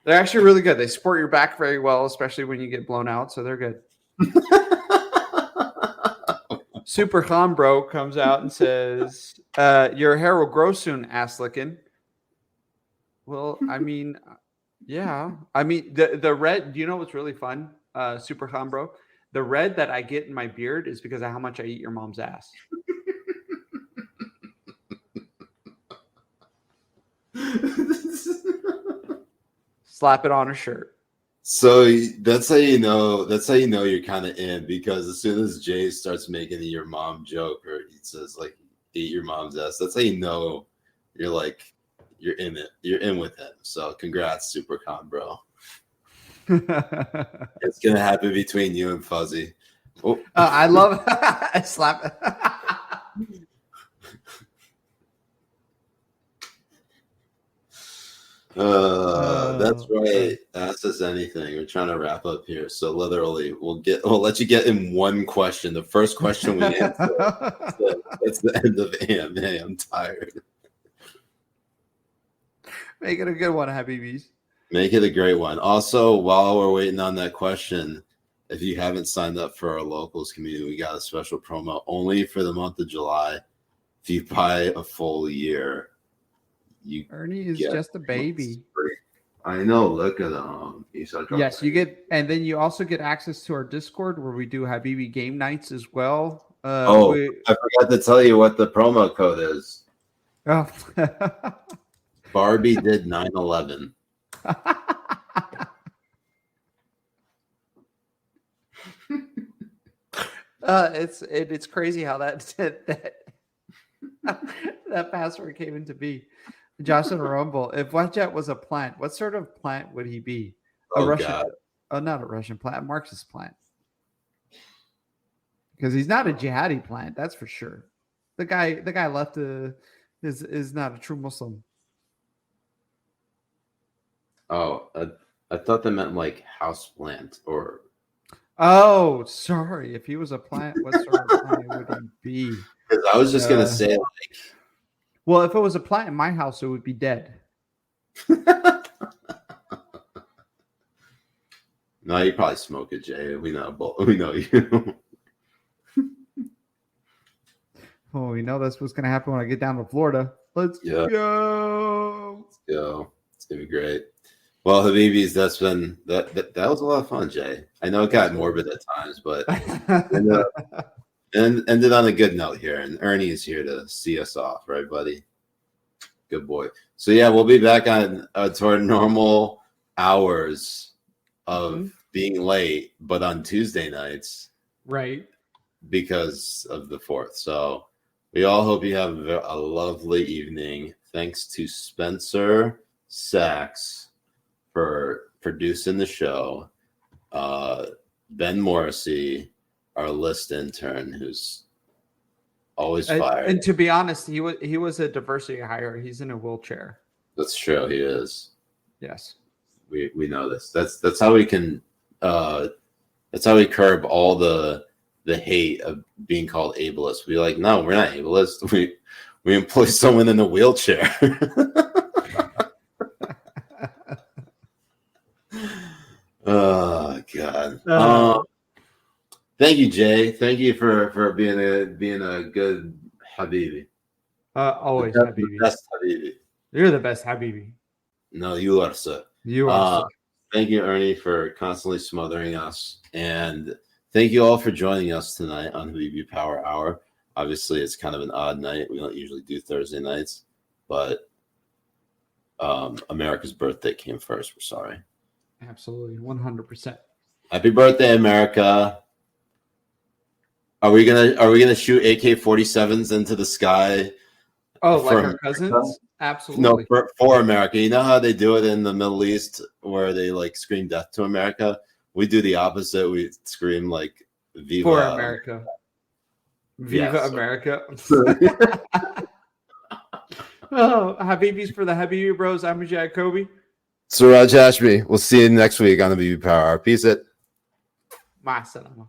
They're actually really good. They support your back very well, especially when you get blown out. So they're good. Super Khan Bro comes out and says, your hair will grow soon, ass licking. Well, I mean, yeah. I mean, the red, do you know what's really fun? Super Khan Bro? The red that I get in my beard is because of how much I eat your mom's ass. Slap it on a shirt. So that's how you know. That's how you know you're kind of in, because as soon as Jay starts making your mom joke, or he says like "eat your mom's ass," that's how you know you're in it. You're in with him. So congrats, Super Con, bro. It's gonna happen between you and Fuzzy. Oh. I love I slap it. That's right. Ask us anything. We're trying to wrap up here, so literally, we'll let you get in one question. The first question we answer. That's the end of AMA. I'm tired. Make it a good one, Habibis. Make it a great one. Also, while we're waiting on that question, if you haven't signed up for our locals community, we got a special promo only for the month of July. If you buy a full year, Ernie is just a baby. I know. Look at him. Yes, you get, and then you also get access to our Discord where we do Habibi game nights as well. I forgot to tell you what the promo code is. Oh. Barbie did 9/11. It's crazy how that password came into be. Jocelyn Rumble, if Wetjet was a plant, what sort of plant would he be? A Russian? God. Oh, not a Russian plant, a Marxist plant. Because he's not a jihadi plant, that's for sure. The guy left is not a true Muslim. Oh, I thought that meant like house plant or. Oh, sorry. If he was a plant, what sort of plant would he be? Because I was just gonna say like. Well, if it was a plant in my house, it would be dead. No, you probably smoke it, Jay. We know you. Oh, we know that's what's going to happen when I get down to Florida. Let's go. Let's go. It's going to be great. Well, Habibis, that was a lot of fun, Jay. I know it got morbid at times, but ended on a good note here. And Ernie is here to see us off, right, buddy? Good boy. So yeah, we'll be back on to our normal hours of being late, but on Tuesday nights, right? Because of the 4th. So we all hope you have a lovely evening. Thanks to Spencer Sachs for producing the show. Ben Morrissey, our list intern, who's always fired. And to be honest, he was a diversity hire. He's in a wheelchair. That's true. He is. Yes. We know this. That's how we can. That's how we curb all the hate of being called ableist. We're like, no, we're not ableist. We employ someone in a wheelchair. Oh God. Thank you, Jay. Thank you for being a good Habibi. Always the Habibi. Best Habibi. You're the best Habibi. No, you are, sir. You are. Sir. Thank you, Ernie, for constantly smothering us. And thank you all for joining us tonight on Habibi Power Hour. Obviously, it's kind of an odd night. We don't usually do Thursday nights, but America's birthday came first. We're sorry. Absolutely. 100%. Happy birthday, America. Are we gonna shoot AK-47s into the sky? Oh, like our cousins? Absolutely. No, for America. You know how they do it in the Middle East where they like scream death to America? We do the opposite. We scream like Viva for America. Viva yes. America. Oh, Habibis for the Habibi Bros. I'm Jay Kobbe. Siraj Hashmi. We'll see you next week on the BB Power Hour. Peace it. Ma salama.